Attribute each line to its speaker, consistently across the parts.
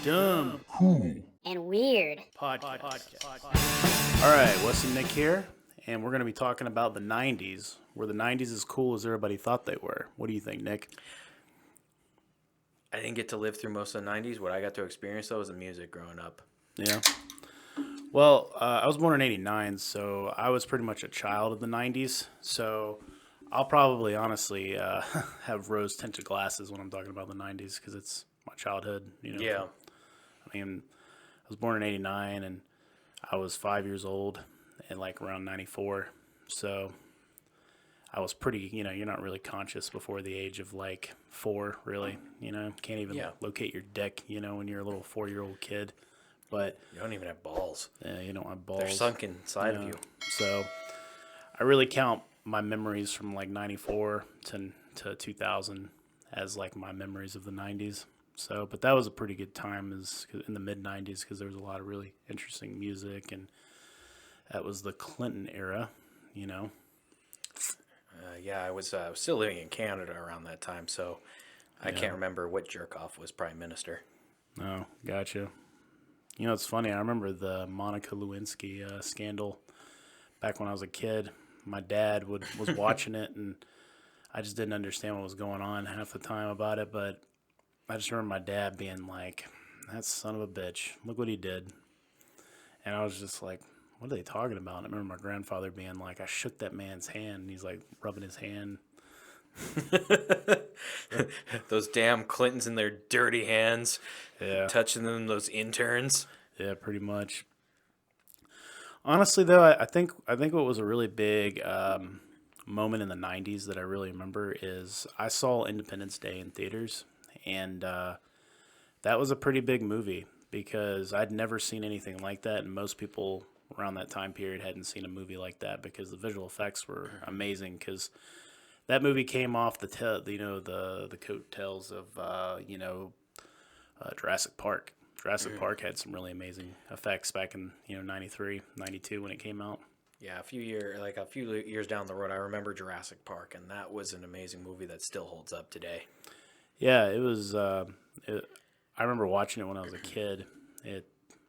Speaker 1: dumb, cool,
Speaker 2: and weird
Speaker 1: podcast. All right, Weston Nick here, and we're going to be talking about the 90s. Were the 90s as cool as everybody thought they were? What do you think, Nick?
Speaker 3: I didn't get to live through most of the 90s. What I got to experience, though, was the music growing up.
Speaker 1: Yeah. Well, I was born in 89, so I was pretty much a child of the 90s. So I'll probably, honestly, have rose-tinted glasses when I'm talking about the 90s because it's my childhood, you know.
Speaker 3: Yeah.
Speaker 1: I mean, I was born in 89, and I was 5 years old and, like, around 94. So I was pretty, you know, you're not really conscious before the age of, like, 4, really. You know, can't even locate your dick, you know, when you're a little 4-year-old kid. But
Speaker 3: you don't even have balls.
Speaker 1: Yeah, you don't have balls.
Speaker 3: They're sunk inside of you.
Speaker 1: So I really count my memories from like 94 to 2000 as like my memories of the 90s. So, but that was a pretty good time in the mid 90s because there was a lot of really interesting music, and that was the Clinton era, you know.
Speaker 3: I was still living in Canada around that time, so I can't remember what jerk-off was prime minister.
Speaker 1: Oh, gotcha. You know, it's funny. I remember the Monica Lewinsky scandal back when I was a kid. My dad was watching it, and I just didn't understand what was going on half the time about it. But I just remember my dad being like, "That son of a bitch, look what he did." And I was just like, what are they talking about? And I remember my grandfather being like, I shook that man's hand, and he's like rubbing his hand.
Speaker 3: Those damn Clintons in their dirty hands, touching them, those interns.
Speaker 1: Yeah, pretty much. Honestly, though, I think what was a really big moment in the 90s that I really remember is I saw Independence Day in theaters, and that was a pretty big movie because I'd never seen anything like that, and most people around that time period hadn't seen a movie like that because the visual effects were amazing because that movie came off the coattails of Jurassic Park. Jurassic Park had some really amazing effects back in 93, 92 when it came out.
Speaker 3: Yeah, a few years down the road, I remember Jurassic Park, and that was an amazing movie that still holds up today.
Speaker 1: Yeah, it was. I remember watching it when I was a kid. It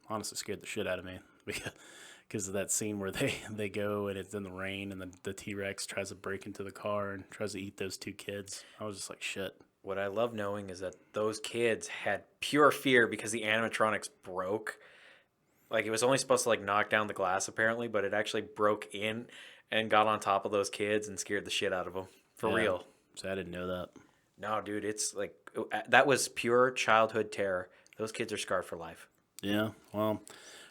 Speaker 1: honestly scared the shit out of me because of that scene where they go and it's in the rain and the T-Rex tries to break into the car and tries to eat those two kids. I was just like, shit.
Speaker 3: What I love knowing is that those kids had pure fear because the animatronics broke. Like, it was only supposed to, like, knock down the glass, apparently, but it actually broke in and got on top of those kids and scared the shit out of them. For real.
Speaker 1: So I didn't know that.
Speaker 3: No, dude, it's, like, that was pure childhood terror. Those kids are scarred for life.
Speaker 1: Yeah, well,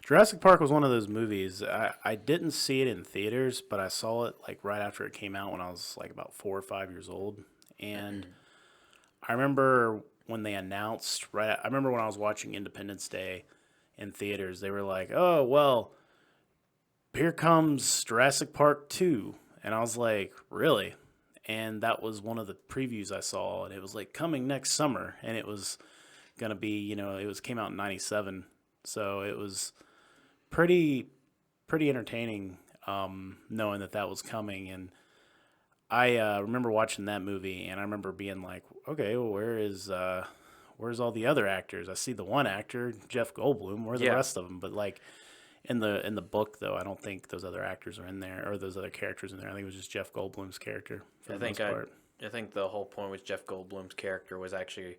Speaker 1: Jurassic Park was one of those movies. I didn't see it in theaters, but I saw it, like, right after it came out when I was, like, about 4 or 5 years old. And I remember when they announced, I remember when I was watching Independence Day in theaters, they were like, oh, well, here comes Jurassic Park 2. And I was like, really? And that was one of the previews I saw, and it was like coming next summer, and it was going to be, came out in 97. So it was pretty entertaining knowing that was coming. And I remember watching that movie, and I remember being like, okay, well, where's all the other actors? I see the one actor, Jeff Goldblum. Where are the rest of them? But like in the book, though, I don't think those other actors are in there or those other characters in there. I think it was just Jeff Goldblum's character for the most part.
Speaker 3: I think the whole point with Jeff Goldblum's character was actually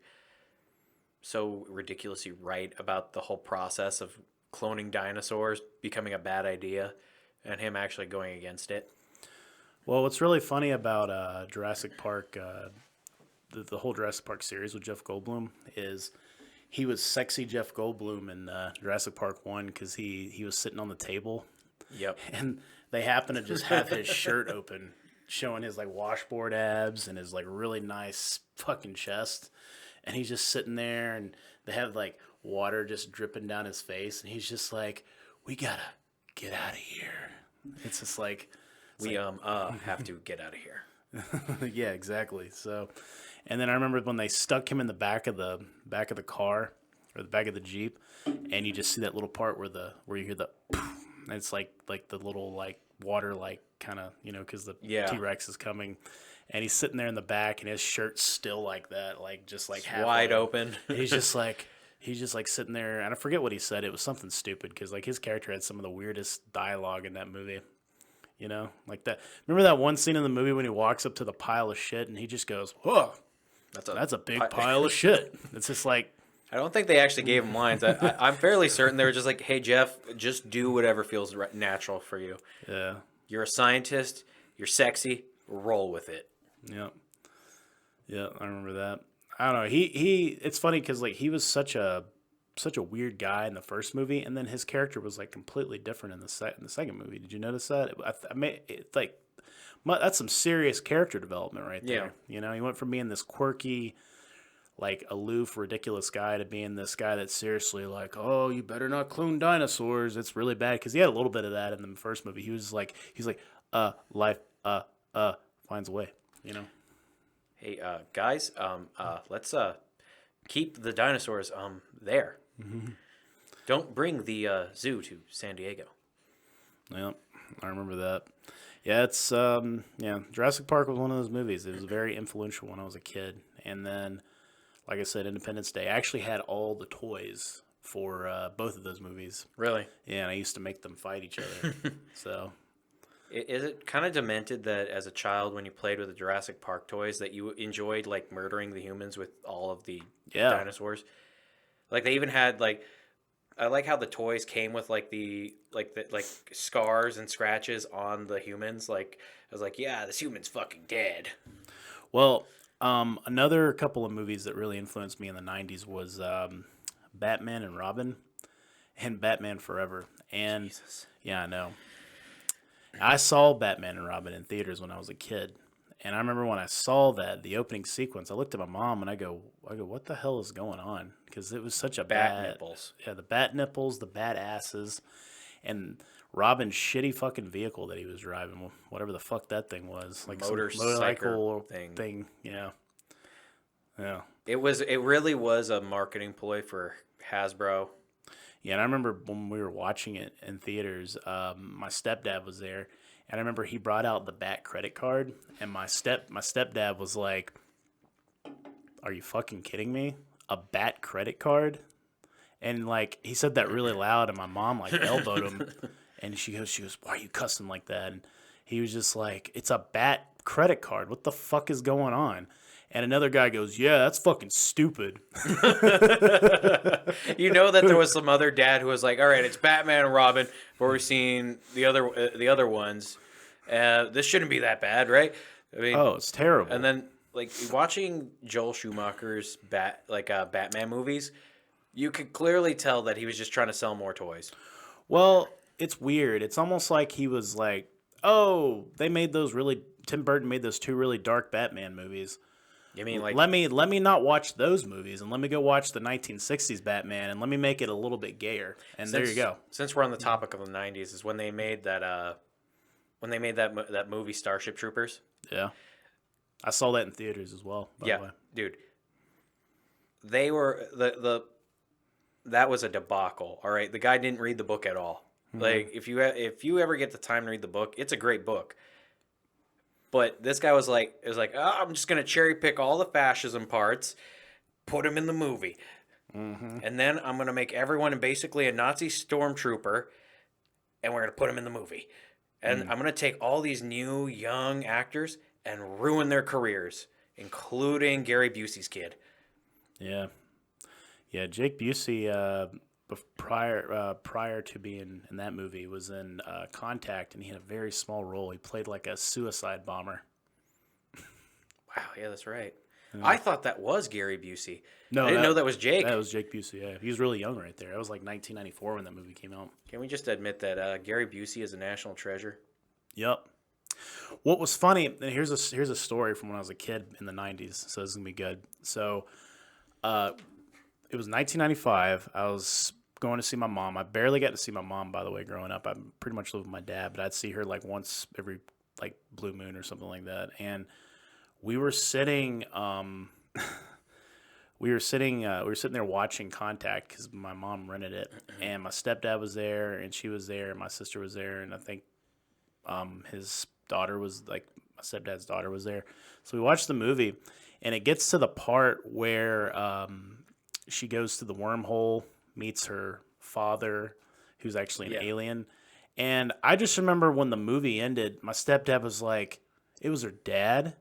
Speaker 3: so ridiculously right about the whole process of cloning dinosaurs becoming a bad idea and him actually going against it.
Speaker 1: Well, what's really funny about Jurassic Park, the whole Jurassic Park series with Jeff Goldblum is he was sexy Jeff Goldblum in Jurassic Park 1 because he was sitting on the table.
Speaker 3: Yep.
Speaker 1: And they happen to just have his shirt open, showing his, like, washboard abs and his, like, really nice fucking chest. And he's just sitting there, and they have, like, water just dripping down his face. And he's just like, we gotta get out of here. It's just like...
Speaker 3: We have to get out of here.
Speaker 1: Yeah, exactly. So, and then I remember when they stuck him in the back of the car or the back of the Jeep, and you just see that little part where you hear the, and it's like the little like water like kind of because the T-Rex is coming, and he's sitting there in the back, and his shirt's still like that, like just like
Speaker 3: wide open.
Speaker 1: And he's just like, he's just like sitting there, and I forget what he said. It was something stupid because like his character had some of the weirdest dialogue in that movie. You know, like that. Remember that one scene in the movie when he walks up to the pile of shit and he just goes, "Whoa, that's a big pile of shit." It's just like,
Speaker 3: I don't think they actually gave him lines. I'm fairly certain they were just like, "Hey Jeff, just do whatever feels natural for you.
Speaker 1: yeah,
Speaker 3: You're a scientist. You're sexy. Roll with it."
Speaker 1: yeah, yeah. I remember that. I don't know. He. It's funny because like he was such a weird guy in the first movie, and then his character was like completely different in the second movie. Did you notice that? I mean, it's like that's some serious character development right there.
Speaker 3: Yeah.
Speaker 1: You know, he went from being this quirky, like aloof, ridiculous guy to being this guy that's seriously like, oh, you better not clone dinosaurs. It's really bad because he had a little bit of that in the first movie. He's like, life, finds a way. You know.
Speaker 3: Hey, guys, let's keep the dinosaurs there. Don't bring the zoo to San Diego.
Speaker 1: Yeah, I remember that. Yeah, it's Jurassic Park was one of those movies. It was very influential when I was a kid. And then, like I said, Independence Day. I actually had all the toys for both of those movies.
Speaker 3: Really?
Speaker 1: Yeah, and I used to make them fight each other. So,
Speaker 3: Is it kind of demented that as a child, when you played with the Jurassic Park toys, that you enjoyed like murdering the humans with all of the dinosaurs? Like they even had like, I like how the toys came with like the scars and scratches on the humans. Like I was like, yeah, this human's fucking dead.
Speaker 1: well, another couple of movies that really influenced me in the '90s was Batman and Robin and Batman Forever. And
Speaker 3: Jesus.
Speaker 1: yeah, I know. I saw Batman and Robin in theaters when I was a kid. And I remember when I saw the opening sequence, I looked at my mom and I go, what the hell is going on? Because it was such a
Speaker 3: Bat nipples.
Speaker 1: Yeah, the bat nipples, the bat asses, and Robin's shitty fucking vehicle that he was driving, whatever the fuck that thing was, like some motorcycle thing. Yeah, yeah.
Speaker 3: It really was a marketing ploy for Hasbro.
Speaker 1: Yeah, and I remember when we were watching it in theaters, my stepdad was there, and I remember he brought out the Bat credit card, and my stepdad was like, "Are you fucking kidding me? A Bat credit card?" And like he said that really loud, and my mom like elbowed him, and she goes, "Why are you cussing like that?" And he was just like, "It's a Bat credit card. What the fuck is going on?" And another guy goes, "Yeah, that's fucking stupid."
Speaker 3: You know that there was some other dad who was like, "All right, it's Batman and Robin. But we're seeing the other ones. This shouldn't be that bad, right?" I mean,
Speaker 1: oh, it's terrible.
Speaker 3: And then like watching Joel Schumacher's Batman movies, you could clearly tell that he was just trying to sell more toys.
Speaker 1: Well, it's weird. It's almost like he was like, "Oh, Tim Burton made those two really dark Batman movies.
Speaker 3: You mean like
Speaker 1: let me not watch those movies and let me go watch the 1960s Batman and let me make it a little bit gayer." And there you go.
Speaker 3: Since we're on the topic of the 90s, is when they made that that movie Starship Troopers.
Speaker 1: Yeah. I saw that in theaters as well, by the way.
Speaker 3: Dude. They were that was a debacle, all right? The guy didn't read the book at all. Mm-hmm. Like if you ever get the time to read the book, it's a great book. But this guy was like, "Oh, I'm just going to cherry pick all the fascism parts, put them in the movie. Mm-hmm. And then I'm going to make everyone basically a Nazi stormtrooper, and we're going to put them in the movie. And I'm going to take all these new, young actors and ruin their careers, including Gary Busey's kid."
Speaker 1: Yeah. Yeah, Jake Busey, prior to being in that movie, was in Contact, and he had a very small role. He played like a suicide bomber.
Speaker 3: Wow, yeah, that's right. Yeah. I thought that was Gary Busey.
Speaker 1: No,
Speaker 3: I didn't know that was Jake.
Speaker 1: That was Jake Busey, yeah. He was really young right there. That was like 1994 when that movie came out.
Speaker 3: Can we just admit that Gary Busey is a national treasure?
Speaker 1: Yep. What was funny, and here's a story from when I was a kid in the 90s, so this is going to be good. So, it was 1995. I was going to see my mom. I barely got to see my mom, by the way, growing up. I pretty much lived with my dad, but I'd see her like once every like blue moon or something like that. And we were sitting, there watching Contact because my mom rented it, and my stepdad was there, and she was there, and my sister was there, and I think his daughter was like my stepdad's daughter was there. So we watched the movie, and it gets to the part where she goes to the wormhole, meets her father, who's actually an alien. And I just remember when the movie ended, my stepdad was like, it was her dad.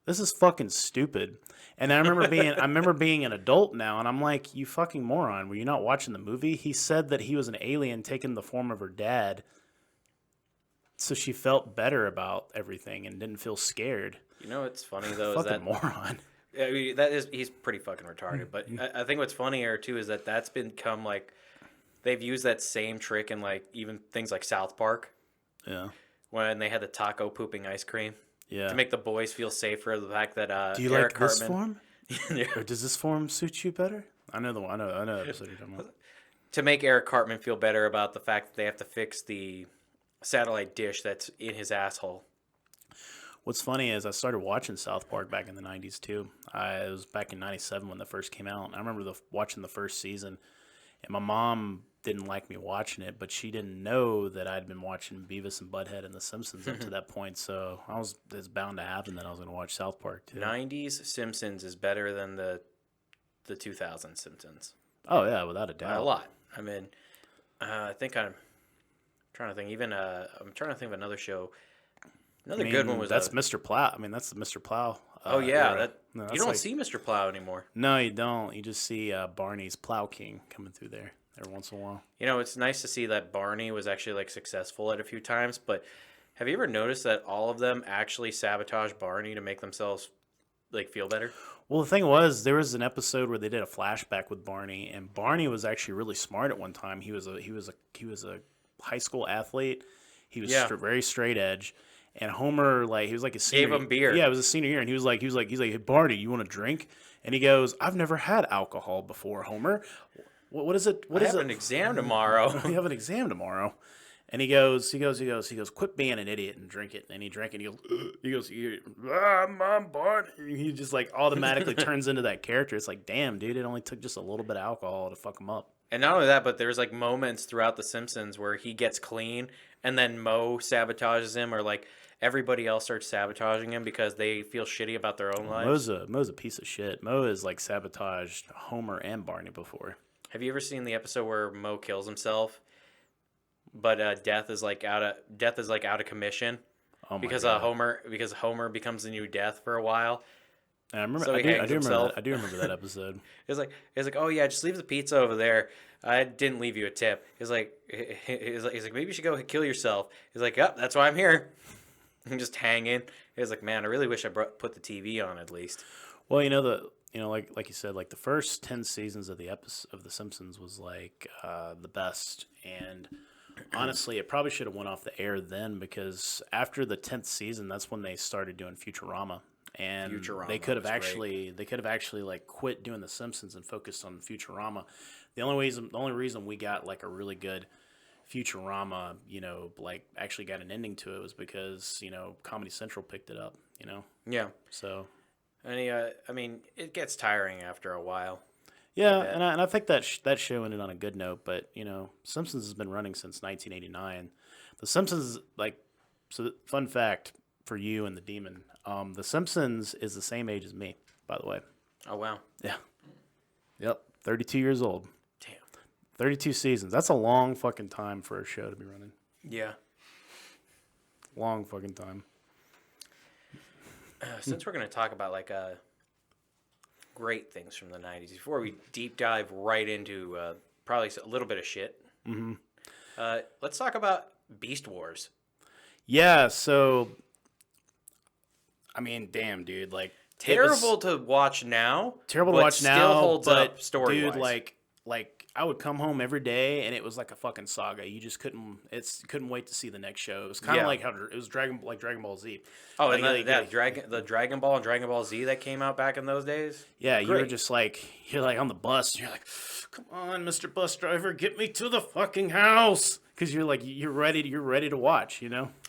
Speaker 1: This is fucking stupid. And I remember being an adult now, and I'm like, you fucking moron. Were you not watching the movie? He said that he was an alien taking the form of her dad. So she felt better about everything and didn't feel scared.
Speaker 3: You know what's funny though is
Speaker 1: Fucking
Speaker 3: that
Speaker 1: moron.
Speaker 3: I mean, he's pretty fucking retarded. But I think what's funnier too is that that's become like they've used that same trick in like even things like South Park
Speaker 1: Yeah.
Speaker 3: when they had the taco pooping ice cream
Speaker 1: Yeah.
Speaker 3: to make the boys feel safer. The fact that
Speaker 1: Do you
Speaker 3: Eric
Speaker 1: like this
Speaker 3: Cartman,
Speaker 1: form? Or does this form suit you better? I know the episode you're talking about.
Speaker 3: to make Eric Cartman feel better about the fact that they have to fix the satellite dish that's in his asshole.
Speaker 1: What's funny is I started watching South Park back in the 90s too. It was back in 97 when the first came out. And I remember watching the first season, and my mom didn't like me watching it, but she didn't know that I'd been watching Beavis and Butthead and The Simpsons up to that point. So it's bound to happen that I was going to watch South Park too.
Speaker 3: 90s Simpsons is better than the 2000 Simpsons.
Speaker 1: Oh yeah, without a doubt.
Speaker 3: A lot. I mean, I think I'm trying to think. Even I'm trying to think of another show. Another good one was
Speaker 1: that's Mr. Plow. I mean, that's the Mr. Plow.
Speaker 3: Oh yeah,
Speaker 1: era.
Speaker 3: you don't see Mr. Plow anymore.
Speaker 1: No, you don't. You just see Barney's Plow King coming through there every once in a while.
Speaker 3: You know, it's nice to see that Barney was actually like successful at a few times. But have you ever noticed that all of them actually sabotage Barney to make themselves like feel better?
Speaker 1: Well, the thing was, there was an episode where they did a flashback with Barney, and Barney was actually really smart at one time. He was a high school athlete. He was very straight edge. And Homer, like, he was like a senior.
Speaker 3: Gave him beer.
Speaker 1: Yeah, it was a senior year, and he's like, hey, Barney, you want a drink? And he goes, I've never had alcohol before, Homer. What is it? What
Speaker 3: I
Speaker 1: is
Speaker 3: have
Speaker 1: it?
Speaker 3: an exam tomorrow.
Speaker 1: We have an exam tomorrow. And he goes, quit being an idiot and drink it. And he drank it, and he goes, Mom, Barney. He just like automatically turns into that character. It's like, damn, dude, it only took just a little bit of alcohol to fuck him up.
Speaker 3: And not only that, but there's like moments throughout The Simpsons where he gets clean, and then Moe sabotages him, or like everybody else starts sabotaging him because they feel shitty about their own lives.
Speaker 1: Moe's a piece of shit. Moe has like sabotaged Homer and Barney before.
Speaker 3: Have you ever seen the episode where Moe kills himself, but Death is like out of commission because
Speaker 1: God.
Speaker 3: Homer becomes the new Death for a while.
Speaker 1: And I remember.
Speaker 3: So he hangs himself.
Speaker 1: I do remember that episode.
Speaker 3: It's like, oh yeah, just leave the pizza over there. I didn't leave you a tip. He's like, maybe you should go kill yourself. He's like, yep, that's why I'm here. I'm just hanging. He's like, man, I really wish I put the TV on at least.
Speaker 1: Well, like you said, like the first 10 seasons of The Simpsons was like the best, and honestly, it probably should have went off the air then, because after the 10th season, that's when they started doing Futurama. And they could have actually like quit doing The Simpsons and focused on Futurama. The only reason we got like a really good Futurama, like actually got an ending to it was because, Comedy Central picked it up,
Speaker 3: Yeah.
Speaker 1: So.
Speaker 3: And I mean, it gets tiring after a while.
Speaker 1: Yeah, and I think that show ended on a good note, but, Simpsons has been running since 1989. The Simpsons, fun fact for you and the Demon, The Simpsons is the same age as me, by the way.
Speaker 3: Oh, wow.
Speaker 1: Yeah. Yep, 32 years old.
Speaker 3: Damn.
Speaker 1: 32 seasons. That's a long fucking time for a show to be running.
Speaker 3: Yeah.
Speaker 1: Long fucking time.
Speaker 3: Since we're going to talk about, great things from the 90s, before we deep dive right into probably a little bit of shit, let's talk about Beast Wars.
Speaker 1: Yeah, so, I mean, damn, dude, like...
Speaker 3: Terrible to watch now.
Speaker 1: Terrible to watch now,
Speaker 3: still holds
Speaker 1: but,
Speaker 3: up story-wise.
Speaker 1: Dude, like, I would come home every day, and it was like a fucking saga. You just couldn't wait to see the next show. It was kind of like how it was Dragon Ball Z.
Speaker 3: Oh,
Speaker 1: like,
Speaker 3: and the Dragon Ball and Dragon Ball Z that came out back in those days.
Speaker 1: Yeah, you were just like, you're like on the bus, and you're like, come on, Mr. Bus Driver, get me to the fucking house, because you're like you're ready to watch,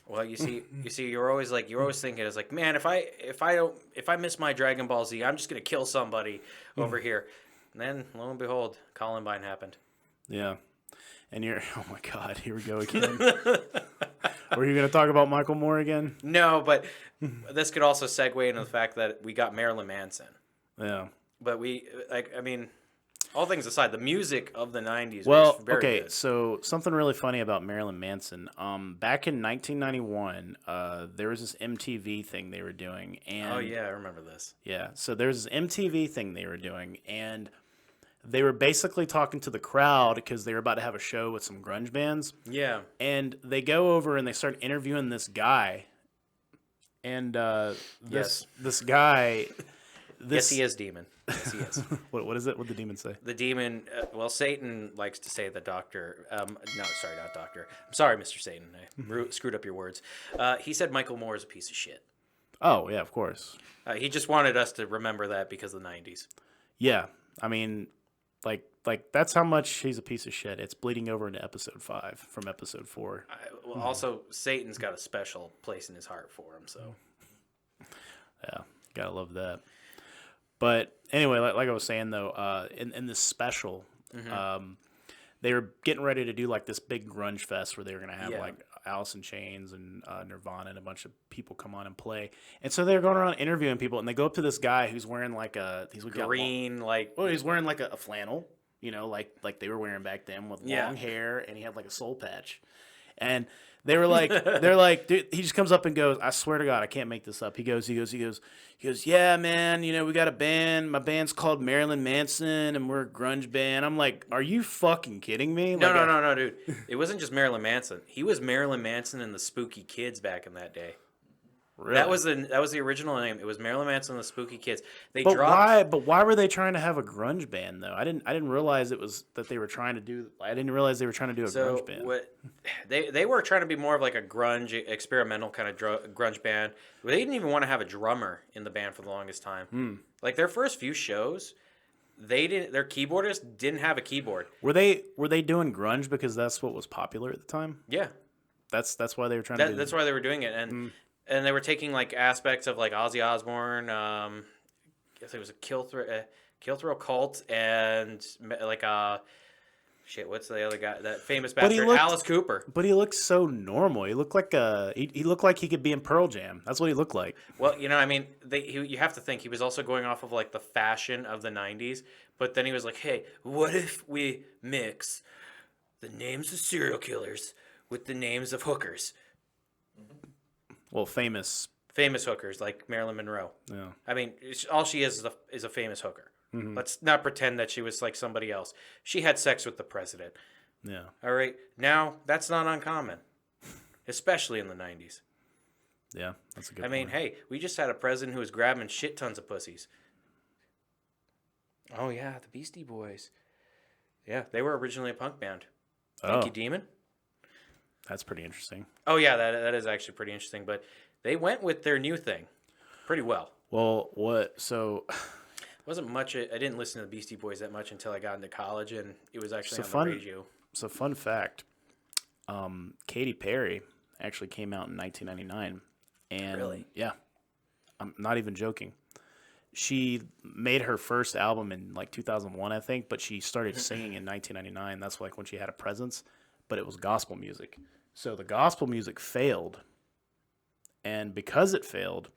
Speaker 3: Well, you see, you're always thinking, it's like, man, if I miss my Dragon Ball Z, I'm just gonna kill somebody over here. And then, lo and behold, Columbine happened.
Speaker 1: Yeah, and oh my God, here we go again. Were you gonna talk about Michael Moore again?
Speaker 3: No, but this could also segue into the fact that we got Marilyn Manson.
Speaker 1: Yeah,
Speaker 3: But all things aside, the music of the 90s
Speaker 1: Well,
Speaker 3: was very
Speaker 1: okay,
Speaker 3: good.
Speaker 1: so something really funny about Marilyn Manson. Back in 1991, there was this MTV thing they were doing, and
Speaker 3: Oh, yeah, I remember this.
Speaker 1: yeah, so there's this MTV thing they were doing, and they were basically talking to the crowd because they were about to have a show with some grunge bands,
Speaker 3: Yeah.
Speaker 1: and they go over and they start interviewing this guy, and
Speaker 3: Yes.
Speaker 1: this guy,
Speaker 3: Yes, he is demon. Yes, he is.
Speaker 1: what is it? What did the demon say?
Speaker 3: The demon, well, Satan likes to say the doctor. No, sorry, not doctor. I'm sorry, Mr. Satan. I screwed up your words. He said Michael Moore is a piece of shit.
Speaker 1: Oh yeah, of course.
Speaker 3: He just wanted us to remember that because of the 90s.
Speaker 1: Yeah, I mean, like that's how much he's a piece of shit. It's bleeding over into episode 5 from episode 4.
Speaker 3: Also, Satan's got a special place in his heart for him, so.
Speaker 1: Yeah, gotta love that. But anyway, like I was saying though, in this special, they were getting ready to do like this big grunge fest where they were gonna have like Alice in Chains and Nirvana and a bunch of people come on and play. And so they're going around interviewing people, and they go up to this guy who's wearing like he's
Speaker 3: Green,
Speaker 1: he's wearing like a flannel, like they were wearing back then with long hair, and he had like a soul patch. And they're like, dude, he just comes up and goes, I swear to God, I can't make this up. He goes, yeah, man, we got a band. My band's called Marilyn Manson, and we're a grunge band. I'm like, are you fucking kidding me?
Speaker 3: No, dude. It wasn't just Marilyn Manson. He was Marilyn Manson and the Spooky Kids back in that day.
Speaker 1: Really?
Speaker 3: That was the original name. It was Marilyn Manson and the Spooky Kids.
Speaker 1: Why were they trying to have a grunge band though? I didn't realize it was that they were trying to do. I didn't realize they were trying to do a grunge band.
Speaker 3: They were trying to be more of like a grunge experimental kind of grunge band. They didn't even want to have a drummer in the band for the longest time. Like their first few shows, their keyboardist didn't have a keyboard.
Speaker 1: Were they doing grunge because that's what was popular at the time?
Speaker 3: Yeah.
Speaker 1: That's why they were trying to do.
Speaker 3: That's why they were doing it, and they were taking like aspects of like Ozzy Osbourne, I guess it was a Kill Thrill Cult, and like what's the other guy? That famous bastard, Alice Cooper.
Speaker 1: But he looked so normal. He looked like he looked like he could be in Pearl Jam. That's what he looked like.
Speaker 3: Well, I mean, you have to think he was also going off of like the fashion of the 90s, but then he was like, hey, what if we mix the names of serial killers with the names of hookers?
Speaker 1: Well, famous
Speaker 3: hookers like Marilyn Monroe.
Speaker 1: Yeah.
Speaker 3: I mean, all she is a famous hooker. Let's not pretend that she was like somebody else. She had sex with the president.
Speaker 1: Yeah.
Speaker 3: All right. Now, that's not uncommon, especially in the 90s.
Speaker 1: Yeah, that's a good
Speaker 3: point. I mean, hey, we just had a president who was grabbing shit tons of pussies. Oh, yeah, the Beastie Boys. Yeah, they were originally a punk band. Thank you, Demon.
Speaker 1: That's pretty interesting.
Speaker 3: Oh, yeah, that is actually pretty interesting. But they went with their new thing pretty well.
Speaker 1: Well, what? So...
Speaker 3: Wasn't much. I didn't listen to the Beastie Boys that much until I got into college, and it was actually on the radio.
Speaker 1: So, fun fact, Katy Perry actually came out in 1999. And
Speaker 3: really?
Speaker 1: Yeah. I'm not even joking. She made her first album in like 2001, I think, but she started singing in 1999. That's like when she had a presence. But it was gospel music. So the gospel music failed. And because it failed,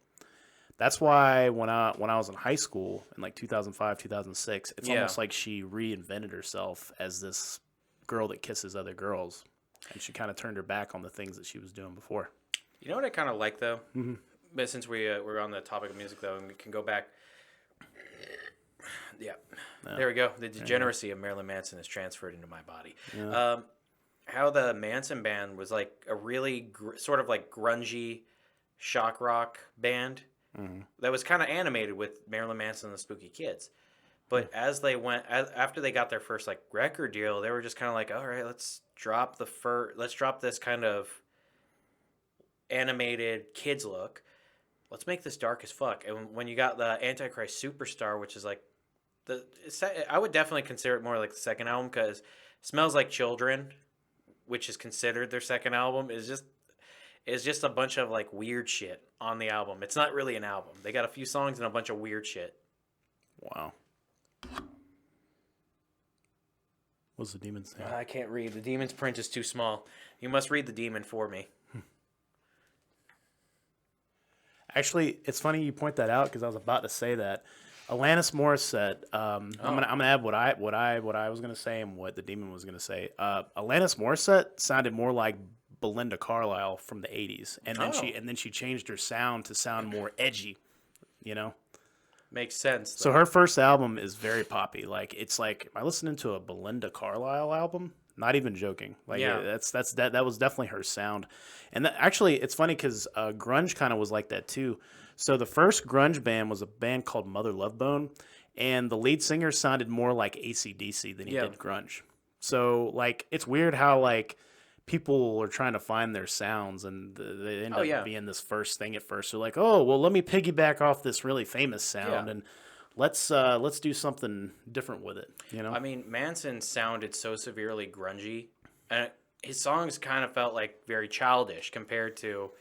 Speaker 1: that's why when I was in high school in like 2005, 2006, it's almost like she reinvented herself as this girl that kisses other girls. And she kind of turned her back on the things that she was doing before.
Speaker 3: You know what I kind of like, though? But since we're on the topic of music, though, and we can go back. Yeah. There we go. The degeneracy of Marilyn Manson is transferred into my body. Yeah. How the Manson band was like a really sort of like grungy shock rock band that was kind of animated with Marilyn Manson and the Spooky Kids. But as they after they got their first like record deal, they were just kind of like, all right, let's drop this kind of animated kids look. Let's make this dark as fuck. And when you got the Antichrist Superstar, which is like I would definitely consider it more like the second album, because Smells Like Children, which is considered their second album, is just a bunch of like weird shit on the album. It's not really an album. They got a few songs and a bunch of weird shit.
Speaker 1: Wow. What's the demon say?
Speaker 3: I can't read. The demon's print is too small. You must read the demon for me.
Speaker 1: Actually, it's funny you point that out, because I was about to say that. Alanis Morissette.
Speaker 3: Oh,
Speaker 1: I'm gonna add what I was gonna say and what the demon was gonna say. Alanis Morissette sounded more like Belinda Carlisle from the '80s,
Speaker 3: oh,
Speaker 1: and then she changed her sound to sound more edgy. You know.
Speaker 3: makes sense
Speaker 1: So
Speaker 3: though.
Speaker 1: her first album is very poppy. Like it's like, am I listening to a Belinda Carlisle album? Not even joking. Like
Speaker 3: Yeah.
Speaker 1: that was definitely her sound. And actually, it's funny because grunge kind of was like that too. So the first grunge band was a band called Mother Love Bone, and the lead singer sounded more like AC/DC than he
Speaker 3: Yeah.
Speaker 1: did grunge. So like it's weird how like people are trying to find their sounds and they end
Speaker 3: Oh
Speaker 1: up
Speaker 3: yeah.
Speaker 1: being this first thing at first. They're like, oh well, let me piggyback off this really famous
Speaker 3: Yeah.
Speaker 1: sound and let's do something different with it. You know?
Speaker 3: I mean, Manson sounded so severely grungy, and his songs kind of felt like very childish compared to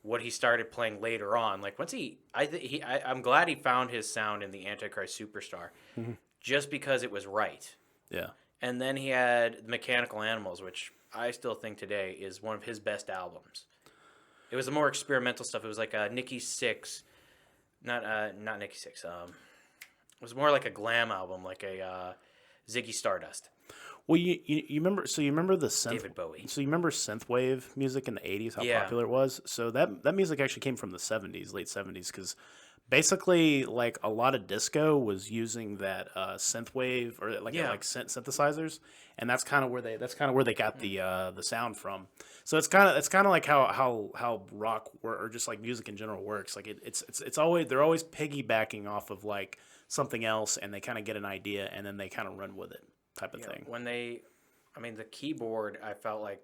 Speaker 3: what he started playing later on. Like once I'm glad he found his sound in the Antichrist Superstar, just because it was right.
Speaker 1: Yeah.
Speaker 3: And then he had Mechanical Animals, which I still think today is one of his best albums. It was the more experimental stuff. It was like Nikki Six, not Nikki Six. It was more like a glam album, like a Ziggy Stardust,
Speaker 1: Well, you remember? So you remember the synth?
Speaker 3: David Bowie.
Speaker 1: So you remember synthwave music in the '80s? How
Speaker 3: Yeah.
Speaker 1: popular it was. So that music actually came from the '70s, late '70s, because basically like a lot of disco was using that synthwave or
Speaker 3: Yeah.
Speaker 1: like synthesizers, and that's kind of where they got the sound from. So it's kind of like how rock or just like music in general works. Like it's always they're always piggybacking off of like something else, and they kind of get an idea and then they kind of run with it, type of
Speaker 3: Yeah.
Speaker 1: thing.
Speaker 3: I mean, the keyboard, I felt like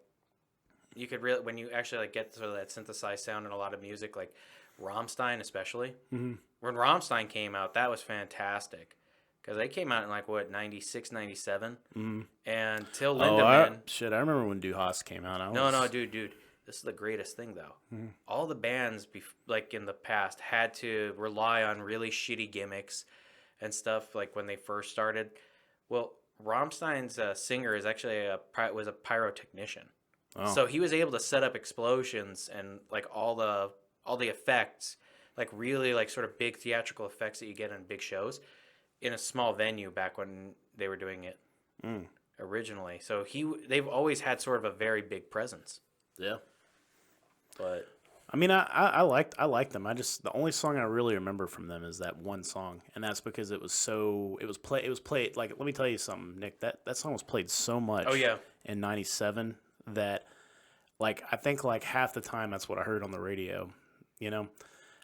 Speaker 3: you could really, when you actually like get sort of that synthesized sound in a lot of music, like Rammstein especially.
Speaker 1: Mm-hmm.
Speaker 3: When Rammstein came out, that was fantastic. Because they came out in like, what, 96, 97?
Speaker 1: Mm-hmm.
Speaker 3: And Till
Speaker 1: Oh,
Speaker 3: Lindemann.
Speaker 1: shit! I remember when Du Hast came out.
Speaker 3: No, dude. This is the greatest thing, though.
Speaker 1: Mhm.
Speaker 3: All the bands, like in the past, had to rely on really shitty gimmicks and stuff. Like when they first started. Well, Rammstein's singer is actually was a pyrotechnician,
Speaker 1: Oh,
Speaker 3: so he was able to set up explosions and like all the effects, like really like sort of big theatrical effects that you get in big shows, in a small venue back when they were doing it
Speaker 1: mm.
Speaker 3: originally. So they've always had sort of a very big presence.
Speaker 1: Yeah.
Speaker 3: But
Speaker 1: I mean, I liked them. The only song I really remember from them is that one song, and that's because it was played like, let me tell you something, Nick. That song was played so much.
Speaker 3: Oh, yeah.
Speaker 1: In '97 that like I think like half the time that's what I heard on the radio. You know.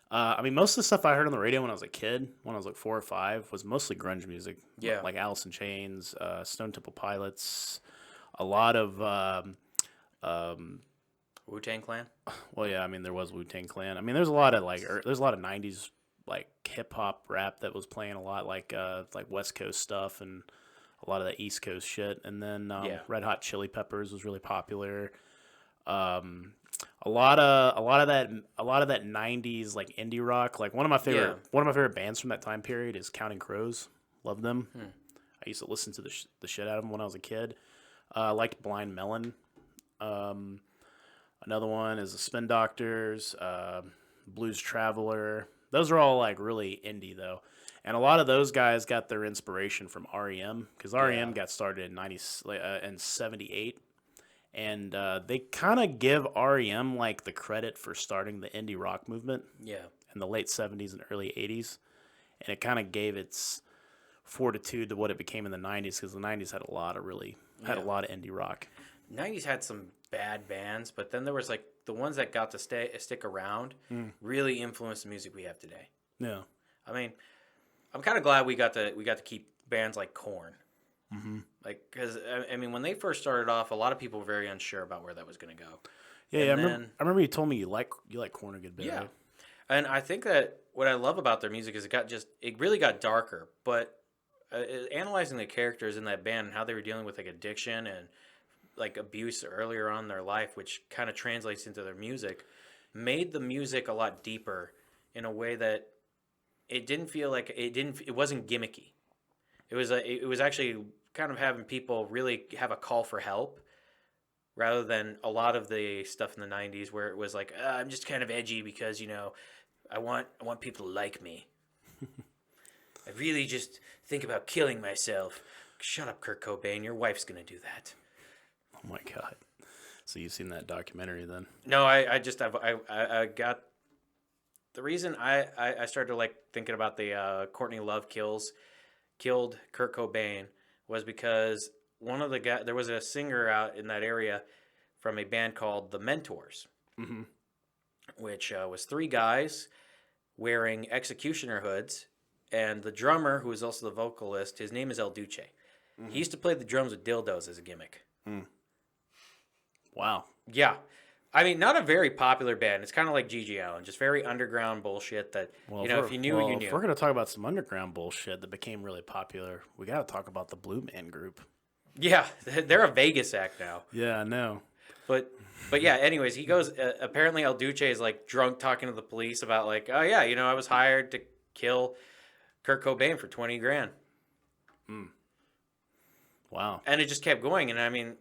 Speaker 1: I mean, most of the stuff I heard on the radio when I was a kid, when I was like 4 or 5, was mostly grunge music.
Speaker 3: Yeah.
Speaker 1: Like Alice in Chains, Stone Temple Pilots, a lot of.
Speaker 3: Wu-Tang Clan.
Speaker 1: Well, yeah, I mean there was Wu-Tang Clan. I mean there's a lot of there's a lot of '90s like hip hop rap that was playing a lot, like West Coast stuff and a lot of the East Coast shit. And then
Speaker 3: Yeah.
Speaker 1: Red Hot Chili Peppers was really popular. A lot of that '90s like indie rock. Like one of my favorite bands from that time period is Counting Crows. Love them. I used to listen to the shit out of them when I was a kid. I liked Blind Melon. Another one is the Spin Doctors, Blues Traveler. Those are all like really indie though, and a lot of those guys got their inspiration from REM because REM got started in '78, and they kind of give REM like the credit for starting the indie rock movement
Speaker 3: Yeah.
Speaker 1: in the late '70s and early '80s, and it kind of gave its fortitude to what it became in the '90s because the '90s had a lot of indie rock.
Speaker 3: 90s had some bad bands, but then there was like the ones that got to stick around really influenced the music we have today.
Speaker 1: Yeah.
Speaker 3: I mean, I'm kind of glad we got to keep bands like Korn.
Speaker 1: Mm-hmm.
Speaker 3: Like, because I mean, when they first started off, a lot of people were very unsure about where that was going to go.
Speaker 1: Yeah,
Speaker 3: And
Speaker 1: I remember you told me you like Korn a good bit.
Speaker 3: Yeah,
Speaker 1: Right?
Speaker 3: and I think that what I love about their music is it really got darker. But analyzing the characters in that band and how they were dealing with like addiction and like abuse earlier on in their life, which kind of translates into their music, made the music a lot deeper in a way that it didn't feel like it wasn't gimmicky. It was actually kind of having people really have a call for help rather than a lot of the stuff in the 90s where it was like, I'm just kind of edgy because, I want people to like me. I really just think about killing myself. Shut up, Kurt Cobain. Your wife's gonna do that.
Speaker 1: Oh my god. So you've seen that documentary then?
Speaker 3: No, I got the reason I started like thinking about the Courtney Love killed Kurt Cobain was because one of the guys, there was a singer out in that area from a band called The Mentors, which was three guys wearing executioner hoods, and the drummer, who is also the vocalist, his name is El Duce. He used to play the drums with dildos as a gimmick.
Speaker 1: Wow.
Speaker 3: Yeah. I mean, not a very popular band. It's kind of like G.G. Allen, just very underground bullshit that, if you knew, you knew.
Speaker 1: If we're going to talk about some underground bullshit that became really popular, we got to talk about the Blue Man Group.
Speaker 3: Yeah, they're a Vegas act now.
Speaker 1: Yeah, I know.
Speaker 3: But yeah, anyways, he goes, apparently El Duce is like drunk talking to the police about like, oh yeah, I was hired to kill Kurt Cobain for 20 grand.
Speaker 1: Wow.
Speaker 3: And it just kept going. And I mean,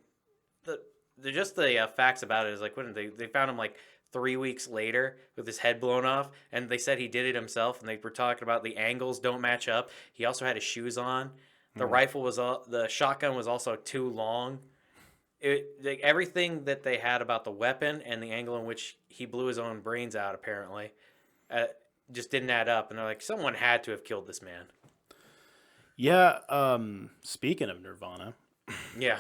Speaker 3: the facts about it is like, when they found him like 3 weeks later with his head blown off, and they said he did it himself, and they were talking about the angles don't match up. He also had his shoes on. The shotgun was also too long. Everything that they had about the weapon and the angle in which he blew his own brains out, apparently, just didn't add up. And they're like, someone had to have killed this man.
Speaker 1: Yeah. Speaking of Nirvana.
Speaker 3: Yeah.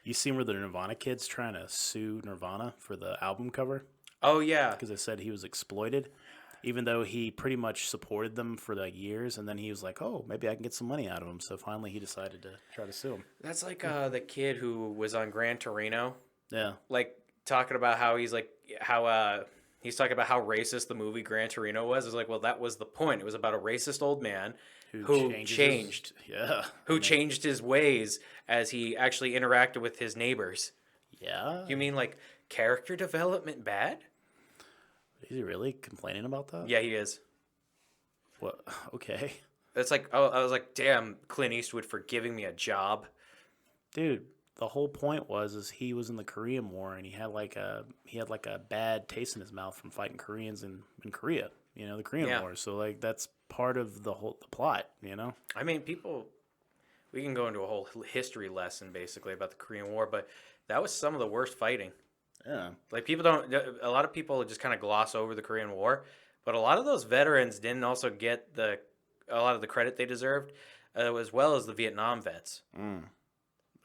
Speaker 1: You seen where the Nirvana kid's trying to sue Nirvana for the album cover?
Speaker 3: Oh, yeah.
Speaker 1: Because they said he was exploited, even though he pretty much supported them for like years. And then he was like, oh, maybe I can get some money out of him. So finally he decided to try to sue him.
Speaker 3: That's like the kid who was on Gran Torino.
Speaker 1: Yeah.
Speaker 3: Like talking about how he's talking about how racist the movie Gran Torino was. It's like, well, that was the point. It was about a racist old man who changed. Who changed his ways as he actually interacted with his neighbors.
Speaker 1: Yeah.
Speaker 3: You mean like character development bad?
Speaker 1: Is he really complaining about that?
Speaker 3: Yeah, he is.
Speaker 1: What? Okay.
Speaker 3: It's like, oh, I was like, damn, Clint Eastwood for giving me a job.
Speaker 1: Dude, the whole point is he was in the Korean War and he had like a bad taste in his mouth from fighting Koreans in Korea. The Korean War. So like that's part of the plot.
Speaker 3: I mean, we can go into a whole history lesson basically about the Korean War, but that was some of the worst fighting.
Speaker 1: Yeah.
Speaker 3: Like a lot of people just kind of gloss over the Korean War, but a lot of those veterans didn't also get a lot of the credit they deserved, as well as the Vietnam vets.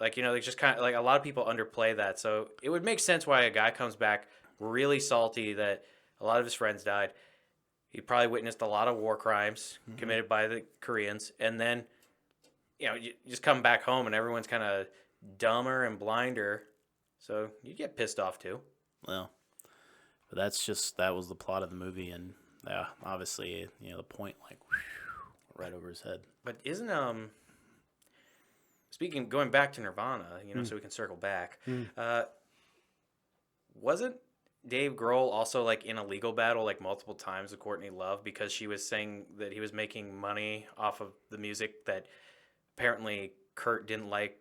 Speaker 3: Like, they just kind of like a lot of people underplay that. So it would make sense why a guy comes back really salty that a lot of his friends died. He probably witnessed a lot of war crimes committed by the Koreans. And then, you just come back home and everyone's kind of dumber and blinder. So you get pissed off too.
Speaker 1: Well, but that was the plot of the movie. And yeah, obviously, the point like right over his head.
Speaker 3: But isn't, going back to Nirvana, so we can circle back, wasn't Dave Grohl also like in a legal battle like multiple times with Courtney Love because she was saying that he was making money off of the music that apparently Kurt didn't like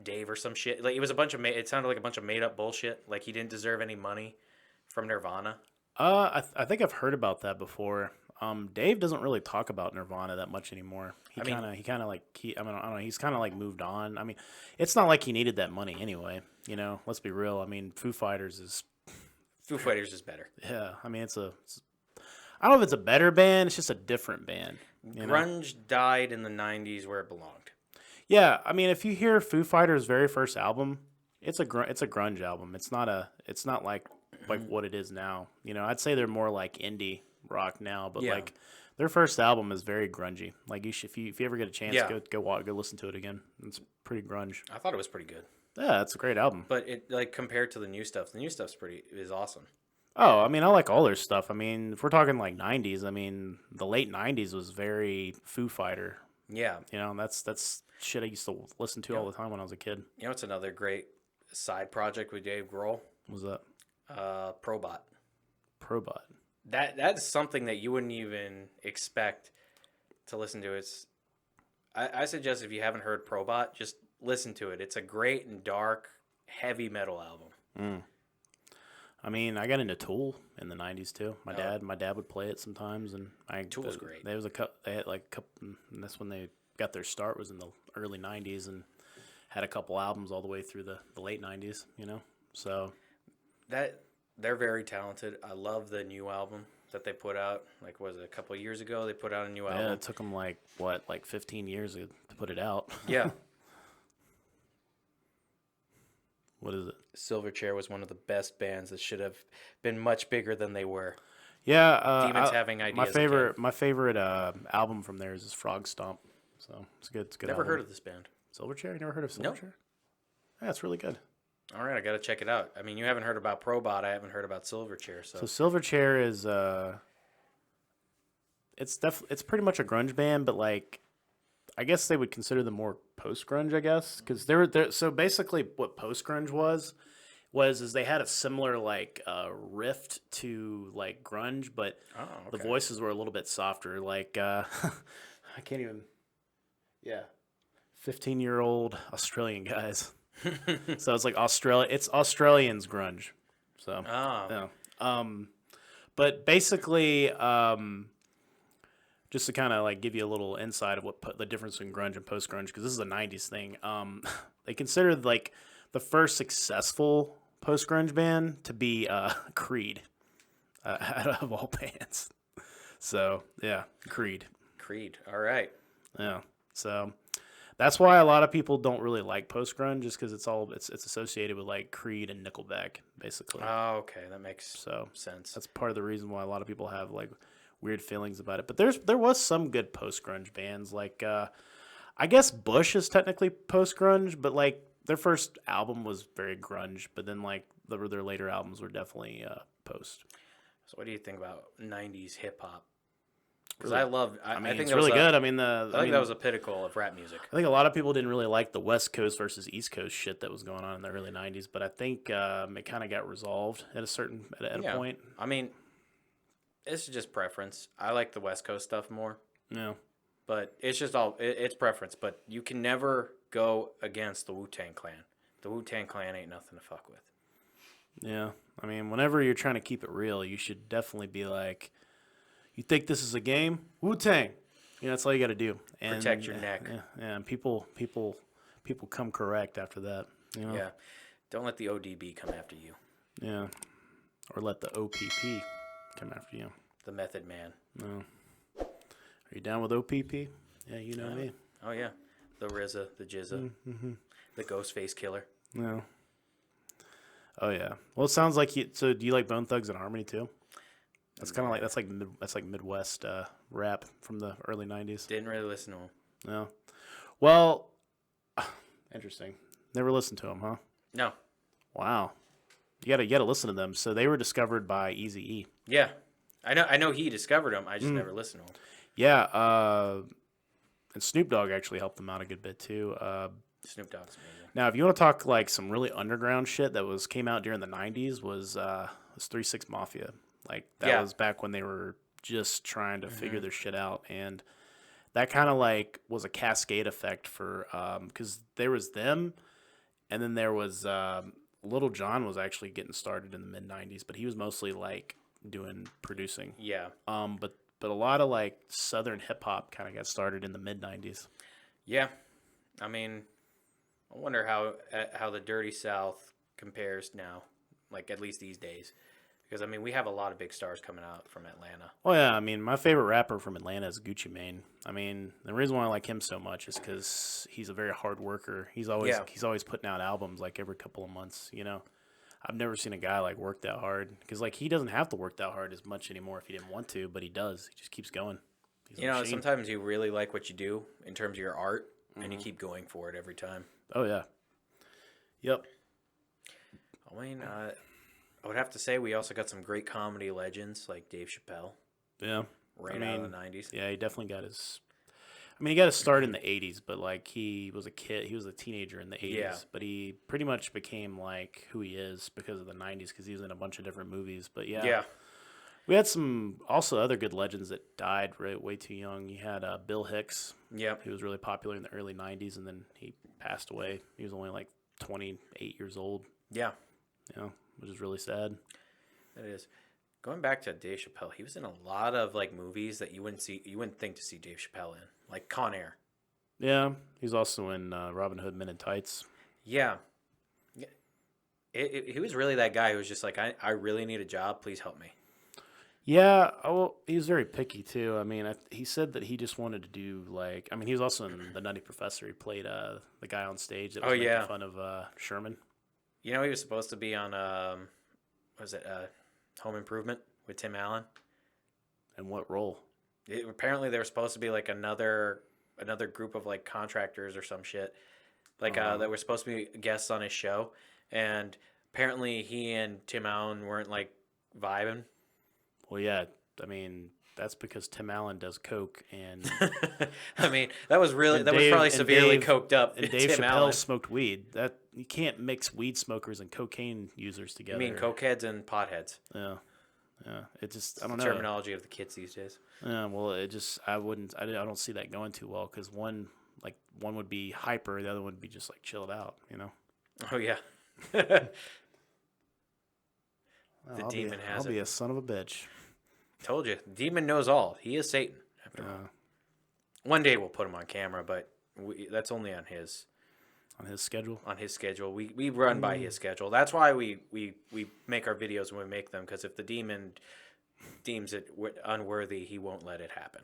Speaker 3: Dave or some shit. Like it was it sounded like a bunch of made up bullshit. Like he didn't deserve any money from Nirvana.
Speaker 1: I think I've heard about that before. Dave doesn't really talk about Nirvana that much anymore. I don't know. He's kind of like moved on. I mean, it's not like he needed that money anyway. Let's be real. I mean, Foo Fighters is
Speaker 3: better.
Speaker 1: Yeah, I mean, I don't know if it's a better band. It's just a different band.
Speaker 3: Grunge died in the 90s where it belonged.
Speaker 1: Yeah, I mean, if you hear Foo Fighters' very first album, it's a grunge album. It's not like what it is now. I'd say they're more like indie rock now, but like their first album is very grungy. Like if you ever get a chance, go listen to it again. It's pretty grunge.
Speaker 3: I thought it was pretty good.
Speaker 1: Yeah, it's a great album.
Speaker 3: But it like compared to the new stuff is awesome.
Speaker 1: Oh, I mean, I like all their stuff. I mean, if we're talking like 90s, I mean, the late 90s was very Foo Fighter.
Speaker 3: Yeah.
Speaker 1: That's shit I used to listen to all the time when I was a kid.
Speaker 3: It's another great side project with Dave Grohl.
Speaker 1: What was that?
Speaker 3: Probot.
Speaker 1: Probot.
Speaker 3: That's something that you wouldn't even expect to listen to. I suggest if you haven't heard Probot, just listen to it. It's a great and dark, heavy metal album.
Speaker 1: I mean, I got into Tool in the '90s too. My
Speaker 3: Oh.
Speaker 1: dad would play it sometimes, and
Speaker 3: Tool's great.
Speaker 1: There was they had like a couple, and that's when they got their start was in the early '90s, and had a couple albums all the way through the late '90s. So
Speaker 3: That they're very talented. I love the new album that they put out. Like, was it a couple of years ago? They put out a new
Speaker 1: yeah,
Speaker 3: album.
Speaker 1: it took them like 15 years to put it out.
Speaker 3: Yeah.
Speaker 1: What is it?
Speaker 3: Silverchair was one of the best bands that should have been much bigger than they were.
Speaker 1: Yeah,
Speaker 3: Demons Having Ideas Again.
Speaker 1: My favorite album from there is Frog Stomp. So it's good. It's a good.
Speaker 3: Never
Speaker 1: album.
Speaker 3: heard of this band.
Speaker 1: Silverchair. You never heard of Silverchair?
Speaker 3: Nope.
Speaker 1: Yeah, it's really good.
Speaker 3: All right, I got to check it out. I mean, you haven't heard about Probot. I haven't heard about Silverchair.
Speaker 1: So Silverchair is it's pretty much a grunge band, but like I guess they would consider them more post grunge, I guess, because they're so basically what post grunge was they had a similar like riff to like grunge, but the voices were a little bit softer. Like I can't even, 15-year-old Australian guys. So it's like it's Australians grunge. So yeah. But basically, just to kind of like give you a little insight of what the difference in grunge and post grunge, because this is a '90s thing. They considered like the first successful post grunge band to be Creed, out of all bands. So yeah, Creed.
Speaker 3: Creed. All right.
Speaker 1: Yeah. So that's why a lot of people don't really like post grunge, just because it's associated with like Creed and Nickelback, basically.
Speaker 3: Oh, okay, that makes sense.
Speaker 1: That's part of the reason why a lot of people have like weird feelings about it. But there was some good post grunge bands, like I guess Bush is technically post grunge, but like their first album was very grunge, but then like their later albums were definitely post.
Speaker 3: So, what do you think about '90s hip hop? Because
Speaker 1: Really?
Speaker 3: I think
Speaker 1: it's
Speaker 3: that
Speaker 1: really
Speaker 3: was
Speaker 1: good.
Speaker 3: I think
Speaker 1: that
Speaker 3: that was a pinnacle of rap music.
Speaker 1: I think a lot of people didn't really like the West Coast versus East Coast shit that was going on in the early '90s, but I think it kind of got resolved at a point.
Speaker 3: I mean, it's just preference. I like the West Coast stuff more.
Speaker 1: Yeah.
Speaker 3: But it's just it's preference. But you can never go against the Wu-Tang Clan. The Wu-Tang Clan ain't nothing to fuck with.
Speaker 1: Yeah. I mean, whenever you're trying to keep it real, you should definitely be like, you think this is a game? Wu-Tang. That's all you got to do. And
Speaker 3: Protect your neck.
Speaker 1: Yeah, and people come correct after that.
Speaker 3: Yeah. Don't let the ODB come after you.
Speaker 1: Yeah. Or let the OPP come after you.
Speaker 3: The Method Man.
Speaker 1: No. Are you down with OPP? Yeah, you know me.
Speaker 3: Oh, yeah. The RZA, the Jizza, the Ghostface Killer.
Speaker 1: No. Oh yeah. Well, it sounds like you. So, do you like Bone Thugs and Harmony too? That's kind of like that's like Midwest rap from the early '90s.
Speaker 3: Didn't really listen to him.
Speaker 1: No. Well, interesting. Never listened to them, huh?
Speaker 3: No.
Speaker 1: Wow. You gotta listen to them. So they were discovered by Eazy-E.
Speaker 3: Yeah. I know he discovered him. I just never listened to him.
Speaker 1: Yeah. And Snoop Dogg actually helped them out a good bit too.
Speaker 3: Snoop Dogg's amazing.
Speaker 1: Now, if you want to talk like some really underground shit that came out during the '90s, was 3 6 Mafia. Like that was back when they were just trying to figure their shit out, and that kind of like was a cascade effect for because there was them, and then there was Little John was actually getting started in the mid '90s, but he was mostly like doing producing.
Speaker 3: Yeah.
Speaker 1: But a lot of like Southern hip hop kind of got started in the mid '90s.
Speaker 3: Yeah. I mean, I wonder how the Dirty South compares now, like at least these days. Because, I mean, we have a lot of big stars coming out from Atlanta.
Speaker 1: Oh, yeah. I mean, my favorite rapper from Atlanta is Gucci Mane. I mean, the reason why I like him so much is because he's a very hard worker. He's always putting out albums like every couple of months, I've never seen a guy like work that hard. Because, like, he doesn't have to work that hard as much anymore if he didn't want to, but he does. He just keeps going.
Speaker 3: Sometimes you really like what you do in terms of your art, and you keep going for it every time.
Speaker 1: Oh, yeah. Yep.
Speaker 3: I mean, I would have to say we also got some great comedy legends like Dave Chappelle.
Speaker 1: Yeah.
Speaker 3: Out of the 90s.
Speaker 1: Yeah, he definitely got his... I mean, he got his start in the 80s, but, like, he was a kid. He was a teenager in the 80s.
Speaker 3: Yeah.
Speaker 1: But he pretty much became, like, who he is because of the 90s, because he was in a bunch of different movies. But, yeah.
Speaker 3: Yeah.
Speaker 1: We had some also other good legends that died way too young. You had Bill Hicks.
Speaker 3: Yep.
Speaker 1: He was really popular in the early 90s, and then he passed away. He was only, like, 28 years old.
Speaker 3: Yeah.
Speaker 1: Which is really sad.
Speaker 3: It is. Going back to Dave Chappelle, he was in a lot of like movies that you wouldn't think to see Dave Chappelle in, like Con Air.
Speaker 1: Yeah, he's also in Robin Hood Men in Tights.
Speaker 3: Yeah, he was really that guy who was just like, I really need a job. Please help me.
Speaker 1: Yeah, well, he was very picky too. I mean, he said that he just wanted to do like. I mean, he was also in The Nutty Professor. He played the guy on stage that was making fun of Sherman.
Speaker 3: You know, he was supposed to be on what was it Home Improvement with Tim Allen.
Speaker 1: And what role?
Speaker 3: Apparently, they were supposed to be like another group of like contractors or some shit, like that were supposed to be guests on his show, and apparently he and Tim Allen weren't like vibing.
Speaker 1: Well, yeah, I mean that's because Tim Allen does coke, and
Speaker 3: I mean that was probably severely coked up.
Speaker 1: And Dave
Speaker 3: Tim
Speaker 1: Chappelle
Speaker 3: Allen
Speaker 1: smoked weed. That you can't mix weed smokers and cocaine users together.
Speaker 3: You mean cokeheads and potheads?
Speaker 1: Yeah. It just I don't
Speaker 3: the
Speaker 1: know
Speaker 3: terminology of the kids these days.
Speaker 1: Yeah, well, I don't see that going too well because one would be hyper, the other one would be just like chilled out, you know.
Speaker 3: Oh yeah. Demon has
Speaker 1: I'll be a son of a bitch.
Speaker 3: Told you, the demon knows all. He is Satan. After all. One day we'll put him on camera, but that's only on his
Speaker 1: schedule.
Speaker 3: On his schedule, we run by his schedule. That's why we make our videos when we make them. Because if the demon deems it unworthy, he won't let it happen.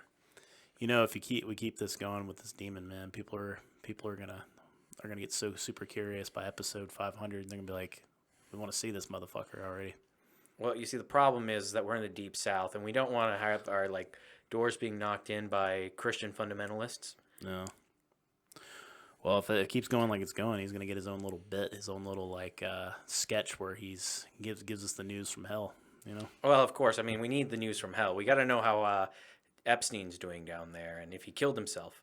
Speaker 1: You know, if we keep this going with this demon, man, people are gonna get so super curious by episode 500, and they're gonna be like, we want to see this motherfucker already.
Speaker 3: Well, you see, the problem is that we're in the deep south, and we don't want to have our like doors being knocked in by Christian fundamentalists.
Speaker 1: No. Well, if it keeps going like it's going, he's gonna get his own little bit, his own little like sketch where he's gives us the news from hell. You know.
Speaker 3: Well, of course. I mean, we need the news from hell. We got to know how Epstein's doing down there, and if he killed himself.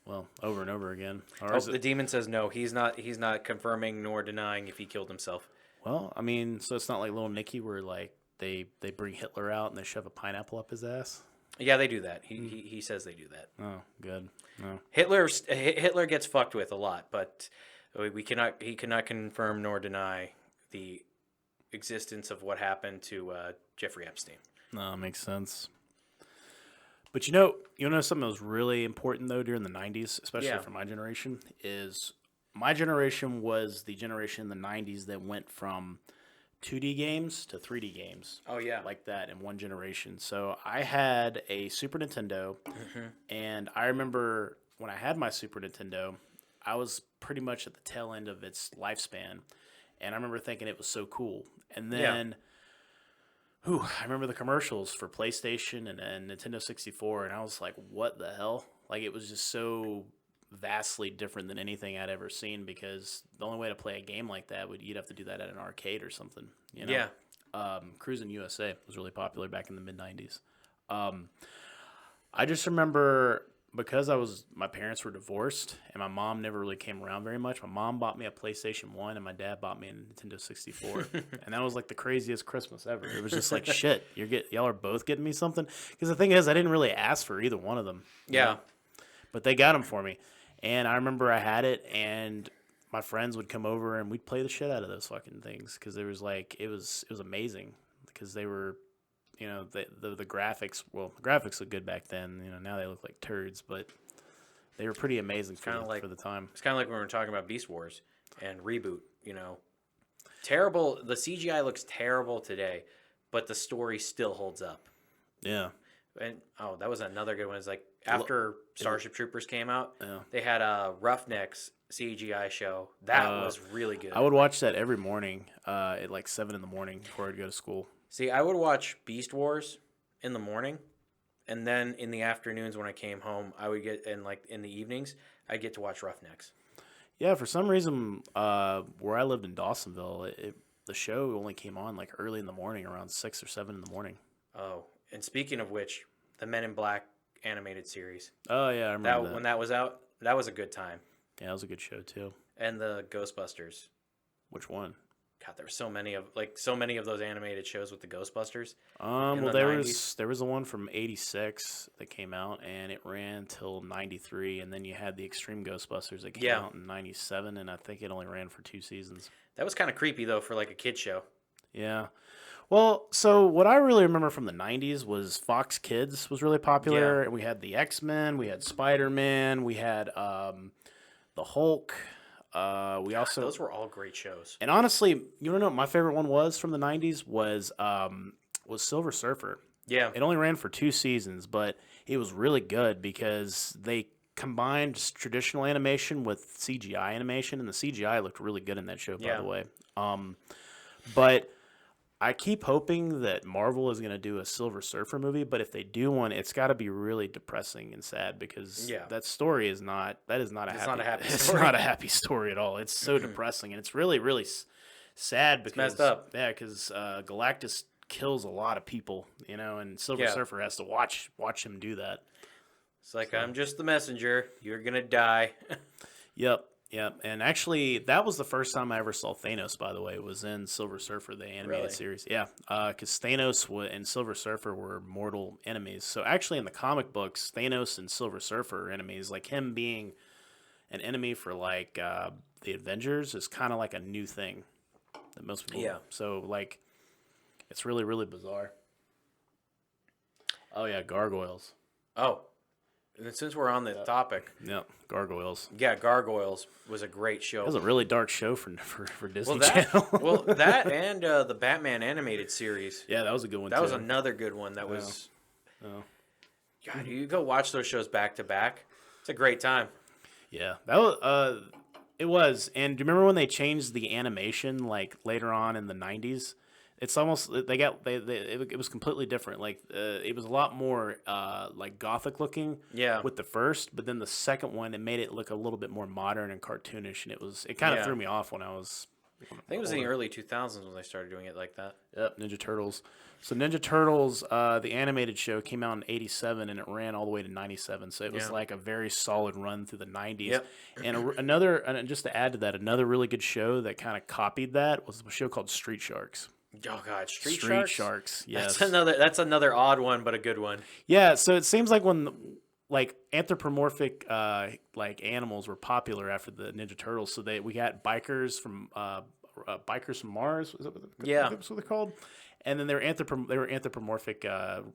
Speaker 1: Well, over and over again.
Speaker 3: The demon says no. He's not confirming nor denying if he killed himself.
Speaker 1: Well, I mean, so it's not like Little Nicky where like they bring Hitler out and they shove a pineapple up his ass.
Speaker 3: Yeah, they do that. He says they do that.
Speaker 1: Oh, good. No.
Speaker 3: Hitler gets fucked with a lot, but he cannot confirm nor deny the existence of what happened to Jeffrey Epstein.
Speaker 1: No, it makes sense. But you know something that was really important though during the 90s, especially for my generation, is my generation was the generation in the 90s that went from 2D games to 3D games.
Speaker 3: Oh, yeah.
Speaker 1: Like that in one generation. So I had a Super Nintendo, and I remember when I had my Super Nintendo, I was pretty much at the tail end of its lifespan, and I remember thinking it was so cool. And then, I remember the commercials for PlayStation and Nintendo 64, and I was like, what the hell? Like, it was just so vastly different than anything I'd ever seen, because the only way to play a game like that you'd have to do that at an arcade or something, you know? Yeah. Cruis'n USA was really popular back in the mid-90s. I just remember because my parents were divorced and my mom never really came around very much. My mom bought me a PlayStation 1 and my dad bought me a Nintendo 64. And that was like the craziest Christmas ever. It was just like, shit, y'all are both getting me something? Because the thing is, I didn't really ask for either one of them.
Speaker 3: Yeah.
Speaker 1: Know? But they got them for me. And I remember I had it, and my friends would come over, and we'd play the shit out of those fucking things because there was like it was amazing because they were, you know, the graphics. Well, the graphics looked good back then. You know, now they look like turds, but they were pretty amazing for the time.
Speaker 3: It's kind of like when we were talking about Beast Wars and Reboot. You know, terrible. The CGI looks terrible today, but the story still holds up.
Speaker 1: Yeah.
Speaker 3: And that was another good one. It's like after Starship Troopers came out, they had a Roughnecks CGI show. That was really good.
Speaker 1: I would watch that every morning at like 7 in the morning before I'd go to school.
Speaker 3: See, I would watch Beast Wars in the morning, and then in the afternoons when I came home, I would get, and like in the evenings, I'd get to watch Roughnecks.
Speaker 1: Yeah, for some reason, where I lived in Dawsonville, the show only came on like early in the morning, around 6 or 7 in the morning.
Speaker 3: Oh. And speaking of which, the Men in Black animated series.
Speaker 1: Oh, yeah, I remember that.
Speaker 3: When that was out, that was a good time.
Speaker 1: Yeah, that was a good show, too.
Speaker 3: And the Ghostbusters.
Speaker 1: Which one?
Speaker 3: God, there were so many of those animated shows with the Ghostbusters.
Speaker 1: Well, there was the one from '86 that came out, and it ran till '93, and then you had the Extreme Ghostbusters that came out in '97, and I think it only ran for 2 seasons.
Speaker 3: That was kind of creepy though for like a kid show.
Speaker 1: Yeah. Well, so what I really remember from the 90s was Fox Kids was really
Speaker 3: Yeah.
Speaker 1: popular. And we had the X-Men, we had Spider-Man, we had the Hulk. We
Speaker 3: God,
Speaker 1: also,
Speaker 3: those were all great shows.
Speaker 1: and honestly, you don't know what my favorite one was from the 90s was Silver Surfer.
Speaker 3: Yeah.
Speaker 1: It only ran for 2 seasons, but it was really good because they combined traditional animation with CGI animation, and the CGI looked really good in that show, by
Speaker 3: Yeah.
Speaker 1: the way. But I keep hoping that Marvel is going to do a Silver Surfer movie, but if they do one, it's got to be really depressing and sad because
Speaker 3: Yeah.
Speaker 1: that story is not a
Speaker 3: It's
Speaker 1: happy
Speaker 3: not a happy
Speaker 1: it's
Speaker 3: story.
Speaker 1: not a happy story at all. It's so depressing and it's really really sad because
Speaker 3: messed up.
Speaker 1: yeah, because Galactus kills a lot of people, you know, and Silver
Speaker 3: Yeah.
Speaker 1: Surfer has to watch him do that.
Speaker 3: It's like, I'm just the messenger. You're going to die.
Speaker 1: Yep. Yep, and actually, that was the first time I ever saw Thanos. By the way, was in Silver Surfer, the animated
Speaker 3: Really?
Speaker 1: series. Yeah, because Thanos and Silver Surfer were mortal enemies. So actually, in the comic books, Thanos and Silver Surfer are enemies. Like him being an enemy for like the Avengers is kind of like a new thing that most people.
Speaker 3: Yeah.
Speaker 1: So like, it's really really bizarre. Oh yeah, Gargoyles.
Speaker 3: Oh, and then since we're on the topic,
Speaker 1: Yep, Gargoyles.
Speaker 3: yeah, Gargoyles was a great show.
Speaker 1: That was a really dark show for Disney
Speaker 3: Well,
Speaker 1: Channel.
Speaker 3: that and the Batman animated series.
Speaker 1: Yeah, that was a good one.
Speaker 3: That
Speaker 1: too.
Speaker 3: was another good one. That was.
Speaker 1: Oh.
Speaker 3: God, you go watch those shows back to back. It's a great time.
Speaker 1: Yeah, that was it was. And do you remember when they changed the animation like later on in the 90s? It's almost it was completely different. Like it was a lot more like gothic looking
Speaker 3: Yeah.
Speaker 1: with the first, but then the second one it made it look a little bit more modern and cartoonish, and it kind of
Speaker 3: Yeah.
Speaker 1: threw me off when I was
Speaker 3: I think it was in the early 2000s when they started doing it like that.
Speaker 1: Yep, Ninja Turtles. So Ninja Turtles, the animated show came out in '87 and it ran all the way to '97. So it was
Speaker 3: Yeah.
Speaker 1: like a very solid run through the '90s.
Speaker 3: Yep.
Speaker 1: And and just to add to that, another really good show that kind of copied that was a show called Street Sharks.
Speaker 3: Oh God, Street Sharks.
Speaker 1: Sharks, yes.
Speaker 3: That's another odd one, but a good one.
Speaker 1: Yeah, so it seems like when like anthropomorphic like animals were popular after the Ninja Turtles, so we got bikers from Mars. Is that what
Speaker 3: Yeah.
Speaker 1: that's what they're called? And then they were anthropomorphic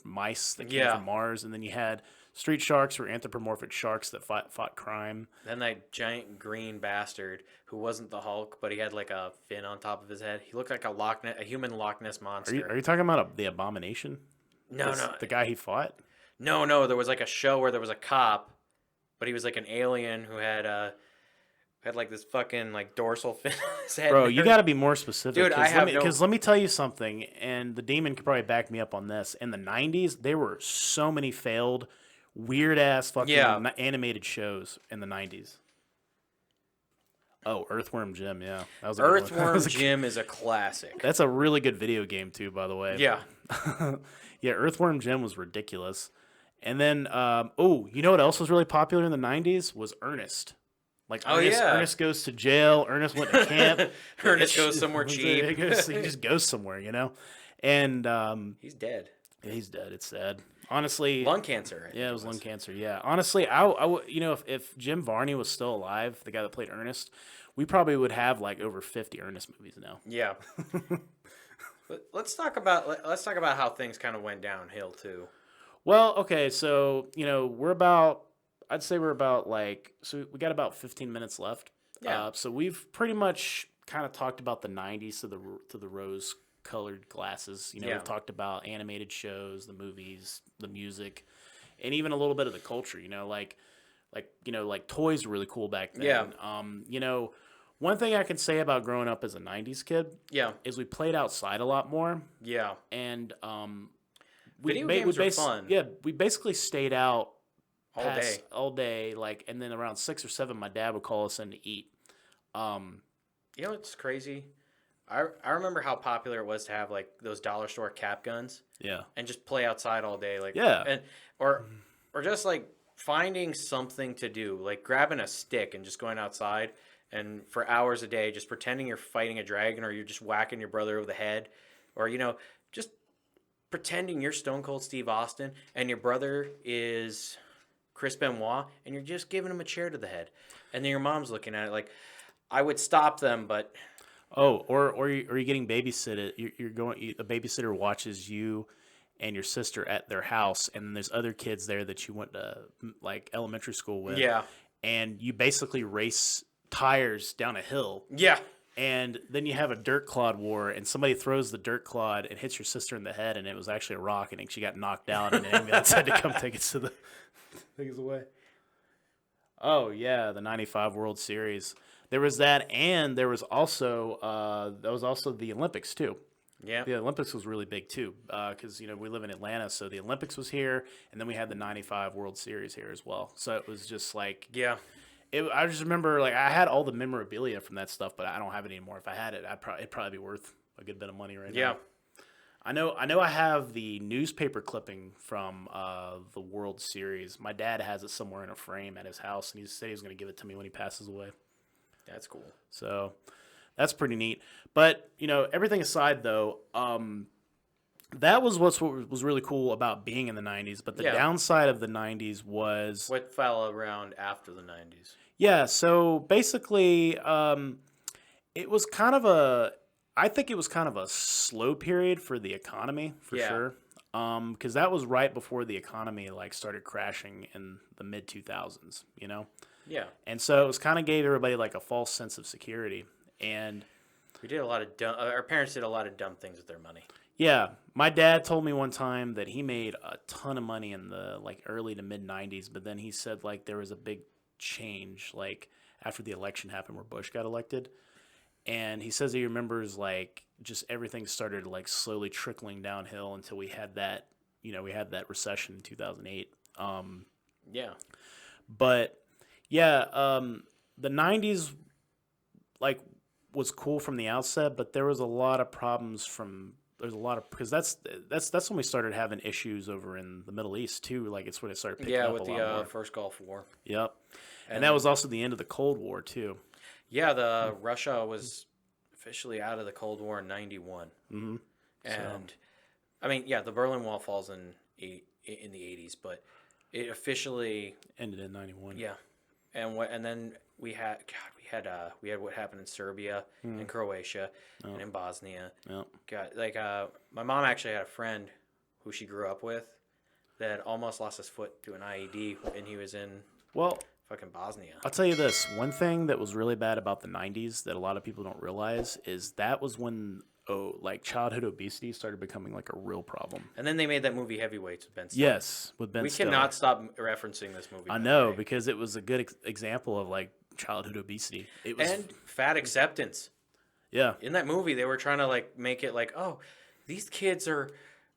Speaker 1: mice that came
Speaker 3: Yeah.
Speaker 1: from Mars, and then you had street sharks, were anthropomorphic sharks that fought crime.
Speaker 3: Then that giant green bastard who wasn't the Hulk, but he had like a fin on top of his head. He looked like a human Loch Ness monster.
Speaker 1: Are you talking about the Abomination?
Speaker 3: No, no,
Speaker 1: the guy he fought.
Speaker 3: no. There was like a show where there was a cop, but he was like an alien who had like this fucking like dorsal fin on his head.
Speaker 1: Bro, you got to be more specific.
Speaker 3: Dude, I have
Speaker 1: because let me tell you something, and the demon could probably back me up on this. In the '90s, there were so many failed, weird ass fucking
Speaker 3: Yeah.
Speaker 1: animated shows in the '90s. Oh, Earthworm Gym, yeah, that was a good one.
Speaker 3: Earthworm Gym is a classic.
Speaker 1: That's a really good video game too, by the way.
Speaker 3: Yeah.
Speaker 1: Yeah, Earthworm Jim was ridiculous. And then, you know what else was really popular in the '90s was Ernest. Like
Speaker 3: Oh,
Speaker 1: Ernest,
Speaker 3: yeah.
Speaker 1: Ernest goes to jail. Ernest went to camp.
Speaker 3: Ernest goes somewhere cheap.
Speaker 1: He just goes somewhere, you know. And
Speaker 3: He's dead.
Speaker 1: he's dead. It's sad. Honestly,
Speaker 3: Lung cancer. I think
Speaker 1: yeah, it was lung cancer. Yeah, honestly, I would, you know, if Jim Varney was still alive, the guy that played Ernest, we probably would have like over 50 Ernest movies now.
Speaker 3: Yeah. But let's talk about how things kind of went downhill too.
Speaker 1: Well, okay, so you know I'd say we're about so we got about 15 minutes left.
Speaker 3: Yeah.
Speaker 1: So we've pretty much kind of talked about the '90s to the rose-colored glasses. You know,
Speaker 3: Yeah.
Speaker 1: we've talked about animated shows, the movies, the music, and even a little bit of the culture. You know, like toys were really cool back then.
Speaker 3: Yeah.
Speaker 1: You know, one thing I can say about growing up as a '90s kid
Speaker 3: Yeah.
Speaker 1: is we played outside a lot more,
Speaker 3: Yeah.
Speaker 1: and
Speaker 3: Video games were fun.
Speaker 1: Yeah, we basically stayed out
Speaker 3: All day.
Speaker 1: like, and then around 6 or 7, my dad would call us in to eat.
Speaker 3: You know what's crazy? I remember how popular it was to have like those dollar store cap guns
Speaker 1: Yeah,
Speaker 3: and just play outside all day. Like
Speaker 1: Yeah.
Speaker 3: or just like finding something to do, like grabbing a stick and just going outside and for hours a day just pretending you're fighting a dragon or you're just whacking your brother over the head or just pretending you're Stone Cold Steve Austin and your brother is Chris Benoit and you're just giving him a chair to the head. And then your mom's looking at it like I would stop them, but
Speaker 1: Oh, or you getting babysitted? You're going. A babysitter watches you and your sister at their house, and then there's other kids there that you went to like elementary school with,
Speaker 3: Yeah.
Speaker 1: and you basically race tires down a hill,
Speaker 3: Yeah.
Speaker 1: and then you have a dirt clod war, and somebody throws the dirt clod and hits your sister in the head, and it was actually a rock, and she got knocked out, and the ambulance had to come take us away. Oh yeah, the '95 World Series. There was that, and there was also the Olympics too.
Speaker 3: Yeah.
Speaker 1: The Olympics was really big too, because we live in Atlanta, so the Olympics was here, and then we had the '95 World Series here as well. So it was just like,
Speaker 3: Yeah.
Speaker 1: I just remember like I had all the memorabilia from that stuff, but I don't have it anymore. If I had it, it'd probably be worth a good bit of money right
Speaker 3: Yeah.
Speaker 1: now. I know. I have the newspaper clipping from the World Series. My dad has it somewhere in a frame at his house, and he said he was going to give it to me when he passes away.
Speaker 3: That's cool.
Speaker 1: So that's pretty neat. But everything aside, though, that was what was really cool about being in the '90s. But the
Speaker 3: Yeah.
Speaker 1: downside of the '90s was
Speaker 3: What fell around after the 90s?
Speaker 1: yeah. So basically, it was kind of I think it was kind of a slow period for the economy for
Speaker 3: Yeah.
Speaker 1: sure. Because that was right before the economy like started crashing in the mid 2000s.
Speaker 3: Yeah.
Speaker 1: And so it was kind of gave everybody like a false sense of security. And
Speaker 3: We did a lot of our parents did a lot of dumb things with their money.
Speaker 1: yeah, my dad told me one time that he made a ton of money in the like early to mid 90s, but then he said like there was a big change like after the election happened where Bush got elected. And he says he remembers like just everything started like slowly trickling downhill until we had that recession in 2008.
Speaker 3: Yeah.
Speaker 1: But yeah, the '90s like was cool from the outset, but there was a lot of problems because that's when we started having issues over in the Middle East too. Like it's when it started picking
Speaker 3: Yeah,
Speaker 1: up
Speaker 3: with
Speaker 1: a lot
Speaker 3: the
Speaker 1: more.
Speaker 3: first Gulf War.
Speaker 1: Yep, and that was also the end of the Cold War too.
Speaker 3: Yeah, the Russia was officially out of the Cold War in '91.
Speaker 1: Mm-hmm.
Speaker 3: And I mean, yeah, the Berlin Wall falls in the '80s, but it officially
Speaker 1: Ended in '91.
Speaker 3: yeah. And then we had what happened in Serbia and Croatia and in Bosnia.
Speaker 1: Yep.
Speaker 3: God, like my mom actually had a friend who she grew up with that almost lost his foot to an IED when he was in
Speaker 1: Well,
Speaker 3: fucking Bosnia.
Speaker 1: I'll tell you this. One thing that was really bad about the '90s that a lot of people don't realize is that was when like childhood obesity started becoming like a real problem.
Speaker 3: And then they made that movie Heavyweights with Ben Stiller.
Speaker 1: Yes, with Ben
Speaker 3: We
Speaker 1: Stiller.
Speaker 3: cannot stop referencing this movie.
Speaker 1: I
Speaker 3: by the
Speaker 1: know
Speaker 3: way.
Speaker 1: because it was a good example of like childhood obesity. It was
Speaker 3: And fat acceptance.
Speaker 1: yeah.
Speaker 3: In that movie, they were trying to like make it like, oh, these kids are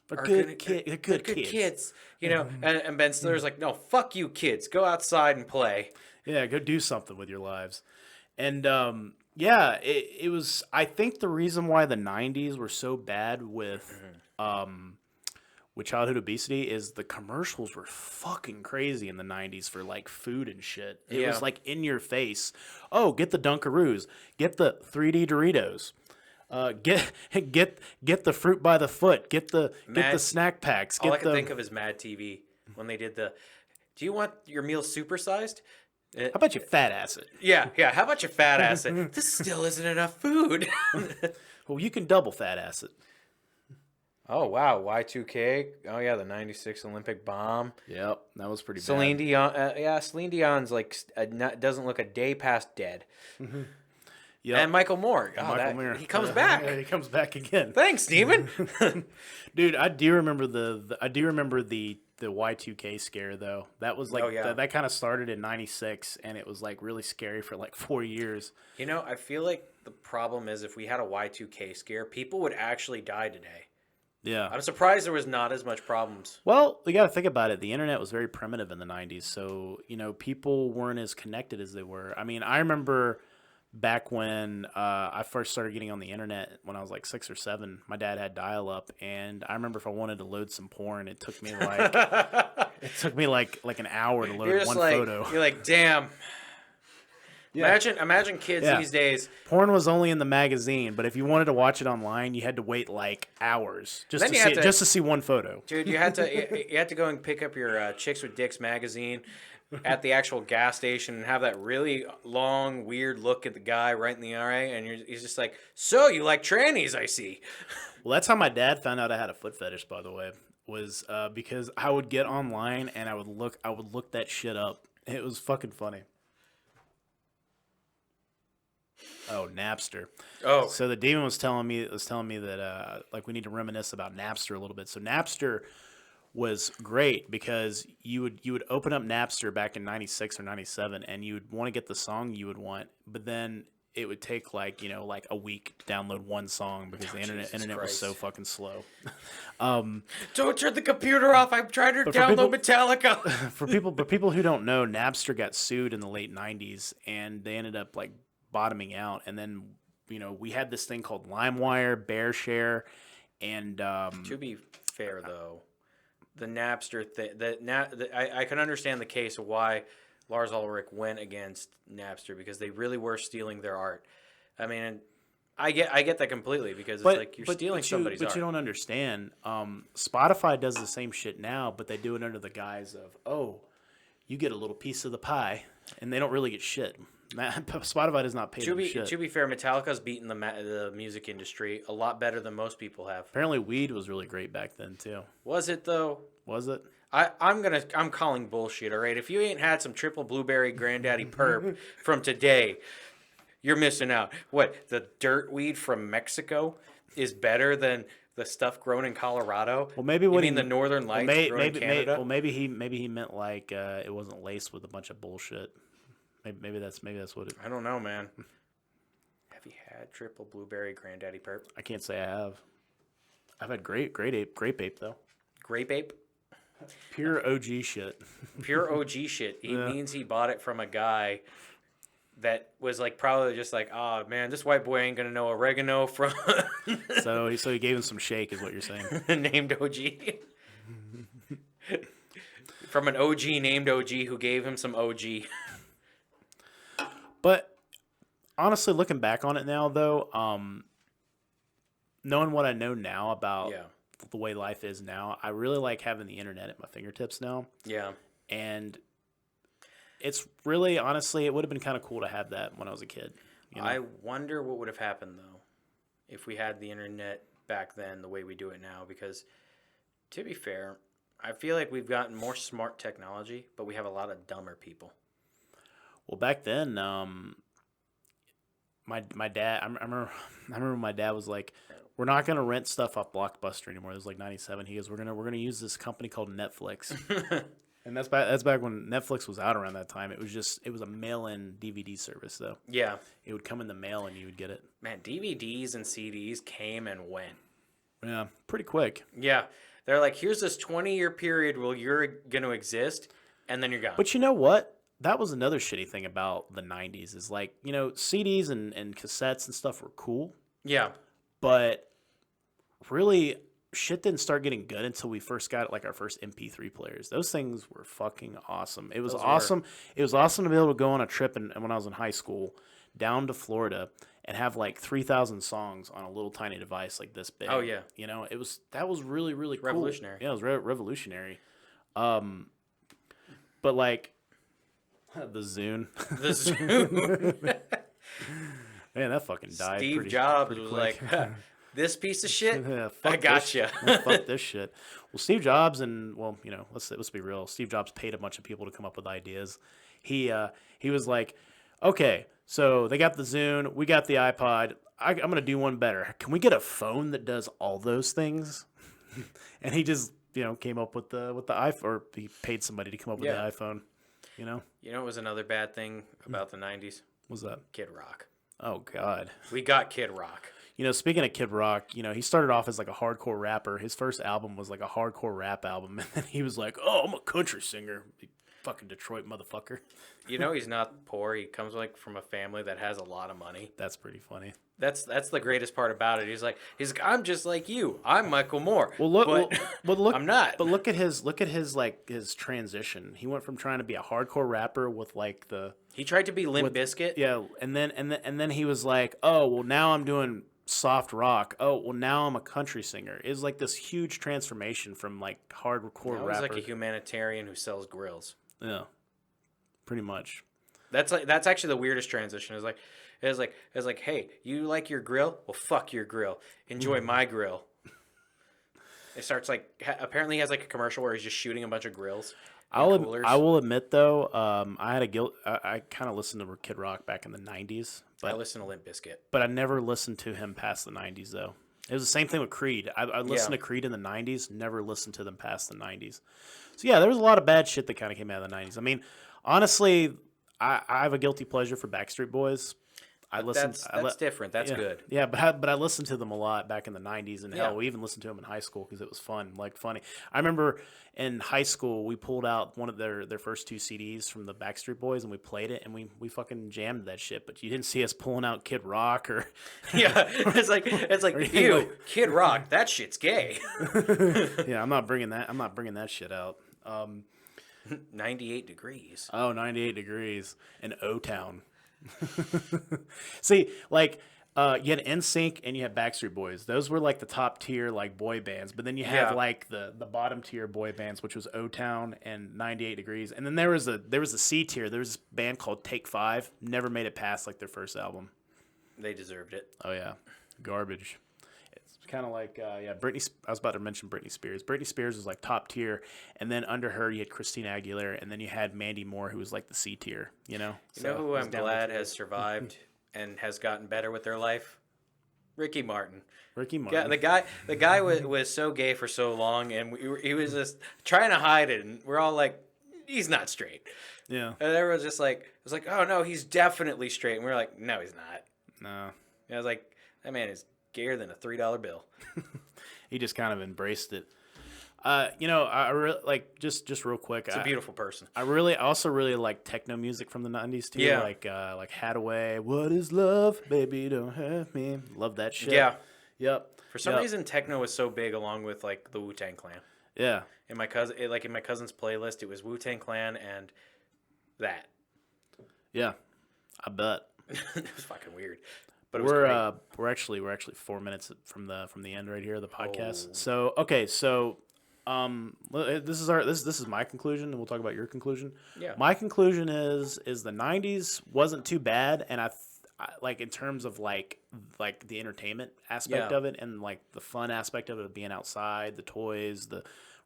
Speaker 1: They're
Speaker 3: good
Speaker 1: good kids.
Speaker 3: And Ben Stiller's like, no, fuck you kids, go outside and play.
Speaker 1: Yeah, go do something with your lives. And yeah, it was. I think the reason why the '90s were so bad with childhood obesity is the commercials were fucking crazy in the '90s for like food and shit. It
Speaker 3: Yeah.
Speaker 1: was like in your face. Oh, get the Dunkaroos, get the 3D Doritos. Get the fruit by the foot. Get the snack packs.
Speaker 3: All I
Speaker 1: Get
Speaker 3: can
Speaker 1: the.
Speaker 3: think of is Mad TV when they did the. Do you want your meal supersized?
Speaker 1: How about you fat ass it?
Speaker 3: Yeah. How about you fat ass it? This still isn't enough food.
Speaker 1: Well, you can double fat ass it.
Speaker 3: Oh wow, Y2K. Oh yeah, the '96 Olympic bomb.
Speaker 1: Yep, that was pretty
Speaker 3: Celine
Speaker 1: bad.
Speaker 3: Dion. Celine Dion's like doesn't look a day past dead.
Speaker 1: Yep.
Speaker 3: And Michael Moore. Oh,
Speaker 1: Michael Moore.
Speaker 3: He comes back.
Speaker 1: Yeah, he comes back again.
Speaker 3: Thanks, Steven.
Speaker 1: Dude, I do remember the Y2K scare though. That was like
Speaker 3: Oh, yeah.
Speaker 1: that kind of started in '96 and it was like really scary for like 4 years.
Speaker 3: I feel like the problem is if we had a Y2K scare, people would actually die today.
Speaker 1: Yeah.
Speaker 3: I'm surprised there was not as much problems.
Speaker 1: Well, you got to think about it. The internet was very primitive in the '90s, so people weren't as connected as they were. I mean, I remember back when I first started getting on the internet when I was like 6 or 7. My dad had dial-up, and I remember if I wanted to load some porn, it took me like an hour to load one photo.
Speaker 3: You're like, damn.
Speaker 1: Yeah.
Speaker 3: Imagine kids
Speaker 1: Yeah.
Speaker 3: these days.
Speaker 1: Porn was only in the magazine, but if you wanted to watch it online, you had to wait like hours just
Speaker 3: Then
Speaker 1: to
Speaker 3: you
Speaker 1: see
Speaker 3: had to-
Speaker 1: just to see one photo.
Speaker 3: Dude, you had to go and pick up your Chicks with Dicks magazine, at the actual gas station and have that really long, weird look at the guy right in the eye, and he's just like, "So you like trannies? I see."
Speaker 1: Well, that's how my dad found out I had a foot fetish. By the way, was because I would get online and I would look that shit up. It was fucking funny. Oh, Napster.
Speaker 3: Oh,
Speaker 1: So the demon was telling me that like we need to reminisce about Napster a little bit. So Napster was great because you would open up Napster back in 96 or 97 and you would want to get the song you would want, but then it would take like a week to download one song because the internet was so fucking slow.
Speaker 3: don't turn the computer off. I'm trying to
Speaker 1: But for
Speaker 3: download
Speaker 1: people-
Speaker 3: Metallica.
Speaker 1: But people who don't know, Napster got sued in the late 90s and they ended up like bottoming out, and then we had this thing called LimeWire, BearShare, and
Speaker 3: To be fair, though, the Napster thing, I can understand the case of why Lars Ulrich went against Napster because they really were stealing their art. I mean, and I get that completely because it's like you're stealing somebody's art.
Speaker 1: But you don't understand. Spotify does the same shit now, but they do it under the guise of, oh, you get a little piece of the pie, and they don't really get shit. Spotify does not pay them shit.
Speaker 3: To be fair, Metallica's beaten the music industry a lot better than most people have.
Speaker 1: Apparently, weed was really great back then too.
Speaker 3: Was it though?
Speaker 1: Was it?
Speaker 3: I'm calling bullshit. All right, if you ain't had some triple blueberry granddaddy perp from today, you're missing out. What, the dirt weed from Mexico is better than the stuff grown in Colorado?
Speaker 1: Well, maybe
Speaker 3: you mean the Northern Lights grown in Canada?
Speaker 1: Maybe he meant like it wasn't laced with a bunch of bullshit. Maybe that's what it.
Speaker 3: I don't know, man. Have you had triple blueberry granddaddy perp?
Speaker 1: I can't say I have. I've had grape ape though.
Speaker 3: Grape ape?
Speaker 1: Pure OG shit.
Speaker 3: Pure OG shit. He means he bought it from a guy that was like probably just like, oh man, this white boy ain't gonna know oregano from
Speaker 1: so he gave him some shake, is what you're saying.
Speaker 3: named OG. From an OG named OG who gave him some OG.
Speaker 1: But honestly, looking back on it now, though, knowing what I know now about the way life is now, I really like having the internet at my fingertips now.
Speaker 3: Yeah.
Speaker 1: And it's really, honestly, it would have been kind of cool to have that when I was a kid.
Speaker 3: I wonder what would have happened, though, if we had the internet back then the way we do it now. Because, to be fair, I feel like we've gotten more smart technology, but we have a lot of dumber people.
Speaker 1: Well, back then, my dad, I remember my dad was like, "We're not gonna rent stuff off Blockbuster anymore." It was like '97. He goes, "We're gonna use this company called Netflix," and that's back when Netflix was out around that time. It was a mail-in DVD service though.
Speaker 3: Yeah,
Speaker 1: it would come in the mail and you would get it.
Speaker 3: Man, DVDs and CDs came and went.
Speaker 1: Yeah, pretty quick.
Speaker 3: Yeah, they're like, "Here's this 20-year period where you're gonna exist," and then you're gone.
Speaker 1: But you know what? That was another shitty thing about the 90s is like, CDs and cassettes and stuff were cool.
Speaker 3: Yeah.
Speaker 1: But really, shit didn't start getting good until we first got like our first MP3 players. Those things were fucking awesome. It was awesome. It was awesome to be able to go on a trip and when I was in high school down to Florida and have like 3,000 songs on a little tiny device like this big.
Speaker 3: Oh, yeah.
Speaker 1: That was really, really cool.
Speaker 3: Revolutionary.
Speaker 1: Yeah, it was revolutionary. But like, the Zune.
Speaker 3: The Zune.
Speaker 1: Man, that fucking died.
Speaker 3: Steve Jobs was
Speaker 1: quick.
Speaker 3: like, this piece of shit,
Speaker 1: Yeah,
Speaker 3: I gotcha.
Speaker 1: Fuck this shit. Well, Steve Jobs let's be real. Steve Jobs paid a bunch of people to come up with ideas. He was like, okay, so they got the Zune, we got the iPod. I'm gonna do one better. Can we get a phone that does all those things? And he just came up with the iPhone, or he paid somebody to come up with the iPhone.
Speaker 3: What was another bad thing about the 90s?
Speaker 1: What's that?
Speaker 3: Kid Rock.
Speaker 1: Oh God.
Speaker 3: We got Kid Rock.
Speaker 1: Speaking of Kid Rock, he started off as like a hardcore rapper. His first album was like a hardcore rap album, and then he was like, "Oh, I'm a country singer." Fucking Detroit motherfucker.
Speaker 3: He's not poor. He comes from a family that has a lot of money.
Speaker 1: That's pretty funny.
Speaker 3: That's the greatest part about it. He's like, I'm just like you. I'm Michael Moore.
Speaker 1: Well, look,
Speaker 3: I'm not.
Speaker 1: But look at his his transition. He went from trying to be a hardcore rapper with like
Speaker 3: He tried to be Limp Bizkit.
Speaker 1: Yeah, and then he was like, "Oh, well now I'm doing soft rock. Oh, well now I'm a country singer." It was like this huge transformation from like hardcore rapper.
Speaker 3: He's like a humanitarian who sells grills.
Speaker 1: Yeah. pretty much.
Speaker 3: That's actually the weirdest transition. It's like, hey, you like your grill? Well, fuck your grill. Enjoy my grill. It starts like apparently he has like a commercial where he's just shooting a bunch of grills and coolers.
Speaker 1: I will admit though, I had a guilt. I kind of listened to Kid Rock back in the '90s,
Speaker 3: I
Speaker 1: but
Speaker 3: listen to Limp Bizkit.
Speaker 1: I never listened to him past the '90s though. It was the same thing with Creed. I listened to Creed in the '90s, never listened to them past the '90s. So yeah, there was a lot of bad shit that kind of came out of the '90s. I mean, honestly, I have a guilty pleasure for Backstreet Boys.
Speaker 3: That's different. That's good.
Speaker 1: Yeah, but I listened to them a lot back in the '90s, and hell, we even listened to them in high school because it was fun, like funny. I remember in high school we pulled out one of their first 2 CDs from the Backstreet Boys, and we played it, and we fucking jammed that shit. But you didn't see us pulling out Kid Rock or
Speaker 3: Yeah, it's like ew, Kid Rock. That shit's gay.
Speaker 1: yeah, I'm not bringing that shit out.
Speaker 3: 98 degrees.
Speaker 1: Oh, 98 degrees in O-Town. See, like you had NSYNC and you had Backstreet Boys. Those were like the top tier like boy bands. But then you have like the bottom tier boy bands, which was O-Town and 98 Degrees. And then there was a C tier. There was this band called Take 5. Never made it past like their first album.
Speaker 3: They deserved it.
Speaker 1: Oh yeah, garbage. It's kind of like Britney. I was about to mention Britney Spears. Britney Spears was like top tier, and then under her you had Christina Aguilera, and then you had Mandy Moore, who was like the C tier. You know.
Speaker 3: You know who I'm glad has survived and has gotten better with their life? Ricky Martin.
Speaker 1: Ricky Martin.
Speaker 3: Yeah, the guy was so gay for so long, and he was just trying to hide it, and we're all like, he's not straight.
Speaker 1: Yeah.
Speaker 3: And everyone's just like, it was like, oh no, he's definitely straight, and we're like, no, he's not.
Speaker 1: No.
Speaker 3: And I was like, that man is gayer than a $3 bill.
Speaker 1: He just kind of embraced it. Like just real quick.
Speaker 3: He's a beautiful person.
Speaker 1: I also really like techno music from the '90s too.
Speaker 3: Yeah.
Speaker 1: Like Hadaway. What is love, baby? Don't have me. Love that shit.
Speaker 3: Yeah.
Speaker 1: Yep.
Speaker 3: For some reason, techno was so big, along with like the Wu-Tang Clan.
Speaker 1: Yeah.
Speaker 3: In my cousin's playlist, it was Wu-Tang Clan and that.
Speaker 1: Yeah. I bet.
Speaker 3: It was fucking weird. But it was great.
Speaker 1: We're actually 4 minutes from the end right here of the podcast.
Speaker 3: Oh.
Speaker 1: So okay, so this is my conclusion, and we'll talk about your conclusion.
Speaker 3: Yeah.
Speaker 1: My conclusion is the '90s wasn't too bad, and I like in terms of like the entertainment aspect of it, and like the fun aspect of it, being outside, the toys,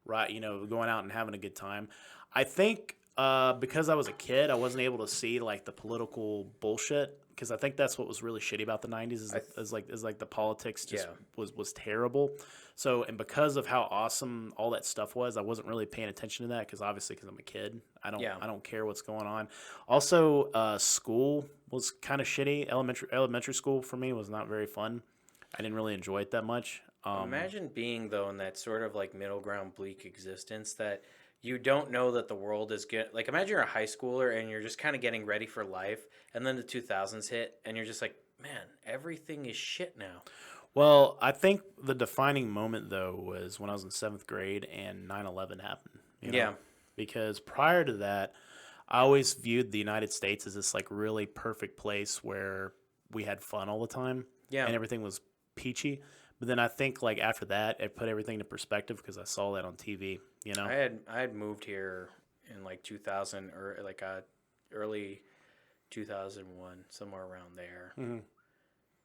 Speaker 1: going out and having a good time. I think because I was a kid, I wasn't able to see like the political bullshit. Because I think that's what was really shitty about the '90s is like the politics just was terrible. So, and because of how awesome all that stuff was, I wasn't really paying attention to that because I'm a kid. I don't care what's going on. Also, school was kind of shitty. Elementary school for me was not very fun. I didn't really enjoy it that much.
Speaker 3: Imagine being though in that sort of like middle ground bleak existence that you don't know that the world is good. Like, imagine you're a high schooler and you're just kind of getting ready for life, and then the 2000s hit, and you're just like, man, everything is shit now.
Speaker 1: Well, I think the defining moment, though, was when I was in 7th grade and 9/11 happened.
Speaker 3: Yeah.
Speaker 1: Because prior to that, I always viewed the United States as this, like, really perfect place where we had fun all the time.
Speaker 3: Yeah.
Speaker 1: And everything was peachy. But then I think, like, after that, it put everything into perspective because I saw that on TV, you know?
Speaker 3: I had moved here in, like, 2000 or, like, early 2001, somewhere around there.
Speaker 1: Mm-hmm.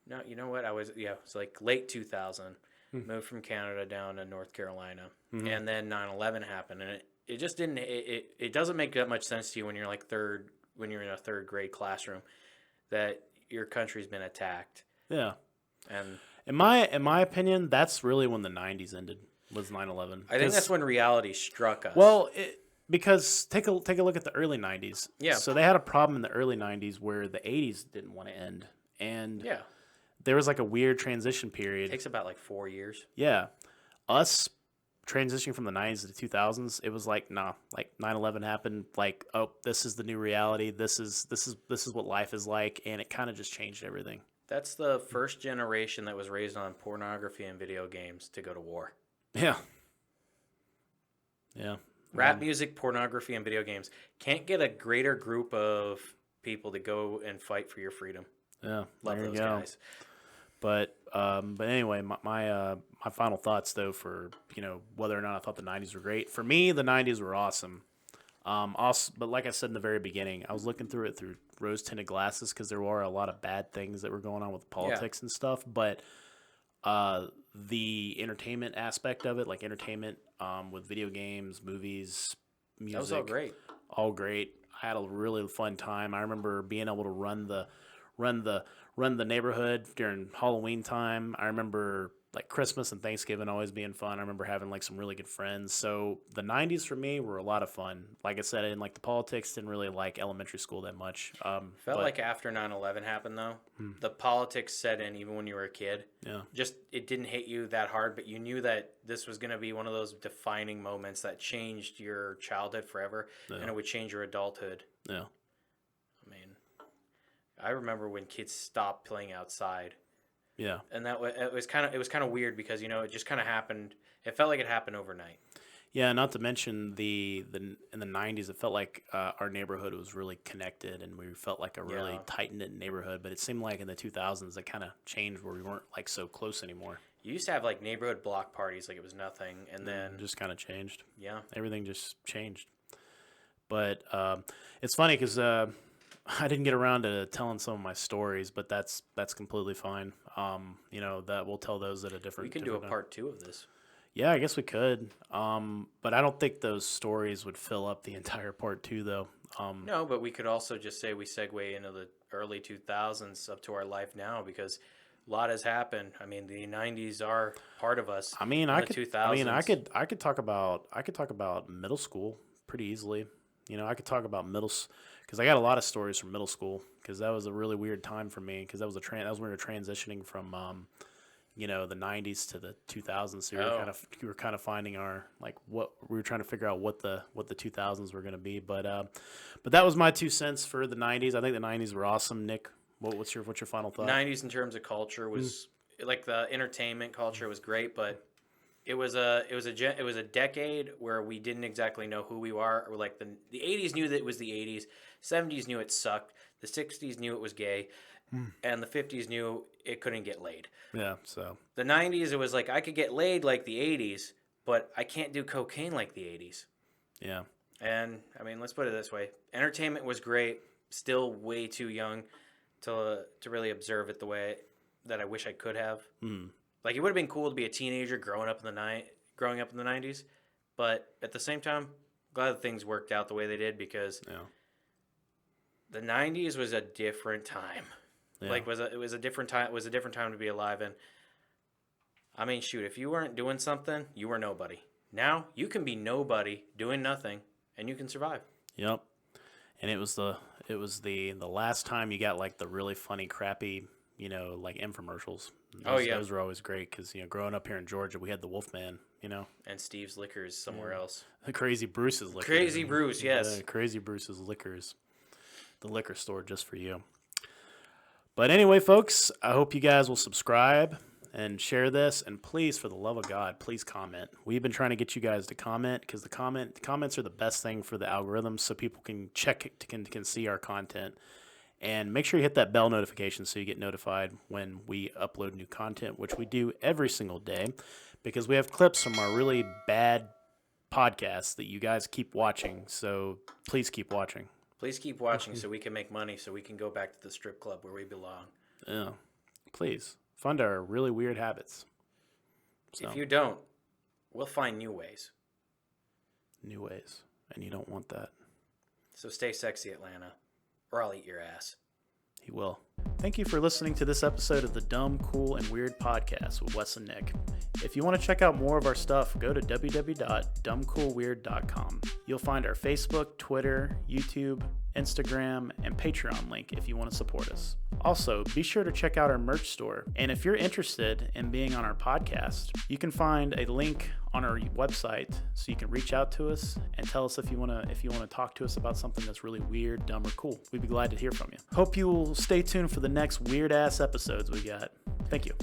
Speaker 3: No, you know what? It's like late 2000. Moved from Canada down to North Carolina.
Speaker 1: Mm-hmm.
Speaker 3: And then 9/11 happened. And it just didn't, it doesn't make that much sense to you when you're like when you're in a 3rd grade classroom that your country's been attacked.
Speaker 1: Yeah.
Speaker 3: And
Speaker 1: in my opinion, that's really when the 90s ended, was 9/11.
Speaker 3: I think that's when reality struck us.
Speaker 1: Well, because take a look at the early 90s.
Speaker 3: Yeah.
Speaker 1: So they had a problem in the early 90s where the 80s didn't want to end. And
Speaker 3: yeah.
Speaker 1: there was like a weird transition period.
Speaker 3: It takes about like 4 years.
Speaker 1: Yeah. Us transitioning from the 90s to the 2000s, it was like, nah, like 9/11 happened, like, oh, this is the new reality. This is what life is like, and it kind of just changed everything.
Speaker 3: That's the first generation that was raised on pornography and video games to go to war.
Speaker 1: Yeah. Yeah.
Speaker 3: Rap music, pornography, and video games. Can't get a greater group of people to go and fight for your freedom.
Speaker 1: Yeah.
Speaker 3: Love
Speaker 1: there
Speaker 3: those
Speaker 1: you go.
Speaker 3: guys.
Speaker 1: But anyway, my final thoughts though for whether or not I thought the 90s were great. For me, the 90s were awesome. Also, but like I said in the very beginning, I was looking through it through rose-tinted glasses because there were a lot of bad things that were going on with politics and stuff. But the entertainment aspect of it, like entertainment with video games, movies, music,
Speaker 3: That was all great.
Speaker 1: all great. I had a really fun time. I remember being able to run the neighborhood during Halloween time. I remember like Christmas and Thanksgiving always being fun. I remember having like some really good friends. So the 90s for me were a lot of fun. Like I said, I didn't like the politics, didn't really like elementary school that much.
Speaker 3: Felt like after 9/11 happened, though, the politics set in even when you were a kid.
Speaker 1: Yeah.
Speaker 3: Just, it didn't hit you that hard, but you knew that this was going to be one of those defining moments that changed your childhood forever, and it would change your adulthood.
Speaker 1: Yeah.
Speaker 3: I mean, I remember when kids stopped playing outside.
Speaker 1: Yeah.
Speaker 3: And it was kind of weird because, it just kind of happened. It felt like it happened overnight.
Speaker 1: Yeah, not to mention in the 90s, it felt like our neighborhood was really connected and we felt like a really tight-knit neighborhood. But it seemed like in the 2000s, it kind of changed where we weren't like so close anymore.
Speaker 3: You used to have like neighborhood block parties like it was nothing. And then
Speaker 1: It just kind of changed.
Speaker 3: Yeah.
Speaker 1: Everything just changed. But it's funny because I didn't get around to telling some of my stories, but that's completely fine. That we'll tell those at a different.
Speaker 3: We can do a part 2 of this.
Speaker 1: Yeah, I guess we could. But I don't think those stories would fill up the entire part 2, though.
Speaker 3: No, but we could also just say we segue into the early 2000s up to our life now because a lot has happened. I mean, the 90s are part of us.
Speaker 1: I mean,
Speaker 3: I
Speaker 1: could talk about middle school pretty easily. I could talk about because I got a lot of stories from middle school because that was a really weird time for me because that was when we were transitioning from the 90s to the 2000s. So we were kind of finding our what we were trying to figure out what the 2000s were going to be. But that was my 2 cents for the 90s. I think the 90s were awesome. Nick, what's your final thought?
Speaker 3: 90s in terms of culture was like the entertainment culture was great, but it was a decade where we didn't exactly know who we are. Or like the 80s knew that it was the 80s, 70s knew it sucked, the 60s knew it was gay, and the 50s knew it couldn't get laid.
Speaker 1: Yeah, so
Speaker 3: the 90s it was like I could get laid like the 80s, but I can't do cocaine like the 80s.
Speaker 1: Yeah.
Speaker 3: And I mean, let's put it this way: entertainment was great, still way too young to really observe it the way that I wish I could have. Like, it would have been cool to be a teenager growing up in the 90s, but at the same time, glad that things worked out the way they did because the 90s was a different time.
Speaker 1: Yeah.
Speaker 3: Like, it was a different time. It was a different time to be alive in. I mean, shoot, if you weren't doing something, you were nobody. Now you can be nobody doing nothing, and you can survive.
Speaker 1: Yep. And it was the last time you got like the really funny, crappy, like infomercials. Those were always great because growing up here in Georgia, we had the Wolfman,
Speaker 3: and Steve's Liquors somewhere else.
Speaker 1: The Crazy Bruce's Liquors.
Speaker 3: Crazy Bruce, yes.
Speaker 1: Crazy Bruce's Liquors, the liquor store just for you. But anyway, folks, I hope you guys will subscribe and share this, and please, for the love of God, please comment. We've been trying to get you guys to comment because the comments are the best thing for the algorithms, so people can can see our content. And make sure you hit that bell notification so you get notified when we upload new content, which we do every single day, because we have clips from our really bad podcasts that you guys keep watching. So please keep watching.
Speaker 3: Please keep watching so we can make money, so we can go back to the strip club where we belong.
Speaker 1: Yeah, please fund our really weird habits. So,
Speaker 3: if you don't, we'll find new ways.
Speaker 1: New ways, and you don't want that.
Speaker 3: So stay sexy, Atlanta, or I'll eat your ass.
Speaker 1: He will. Thank you for listening to this episode of the Dumb, Cool, and Weird podcast with Wes and Nick. If you want to check out more of our stuff, go to www.dumbcoolweird.com. You'll find our Facebook, Twitter, YouTube, Instagram, and Patreon link if you want to support us. Also, be sure to check out our merch store. And if you're interested in being on our podcast, you can find a link on our website so you can reach out to us and tell us if you want to talk to us about something that's really weird, dumb, or cool. We'd be glad to hear from you. Hope you will stay tuned for the next weird ass episodes we got. Thank you.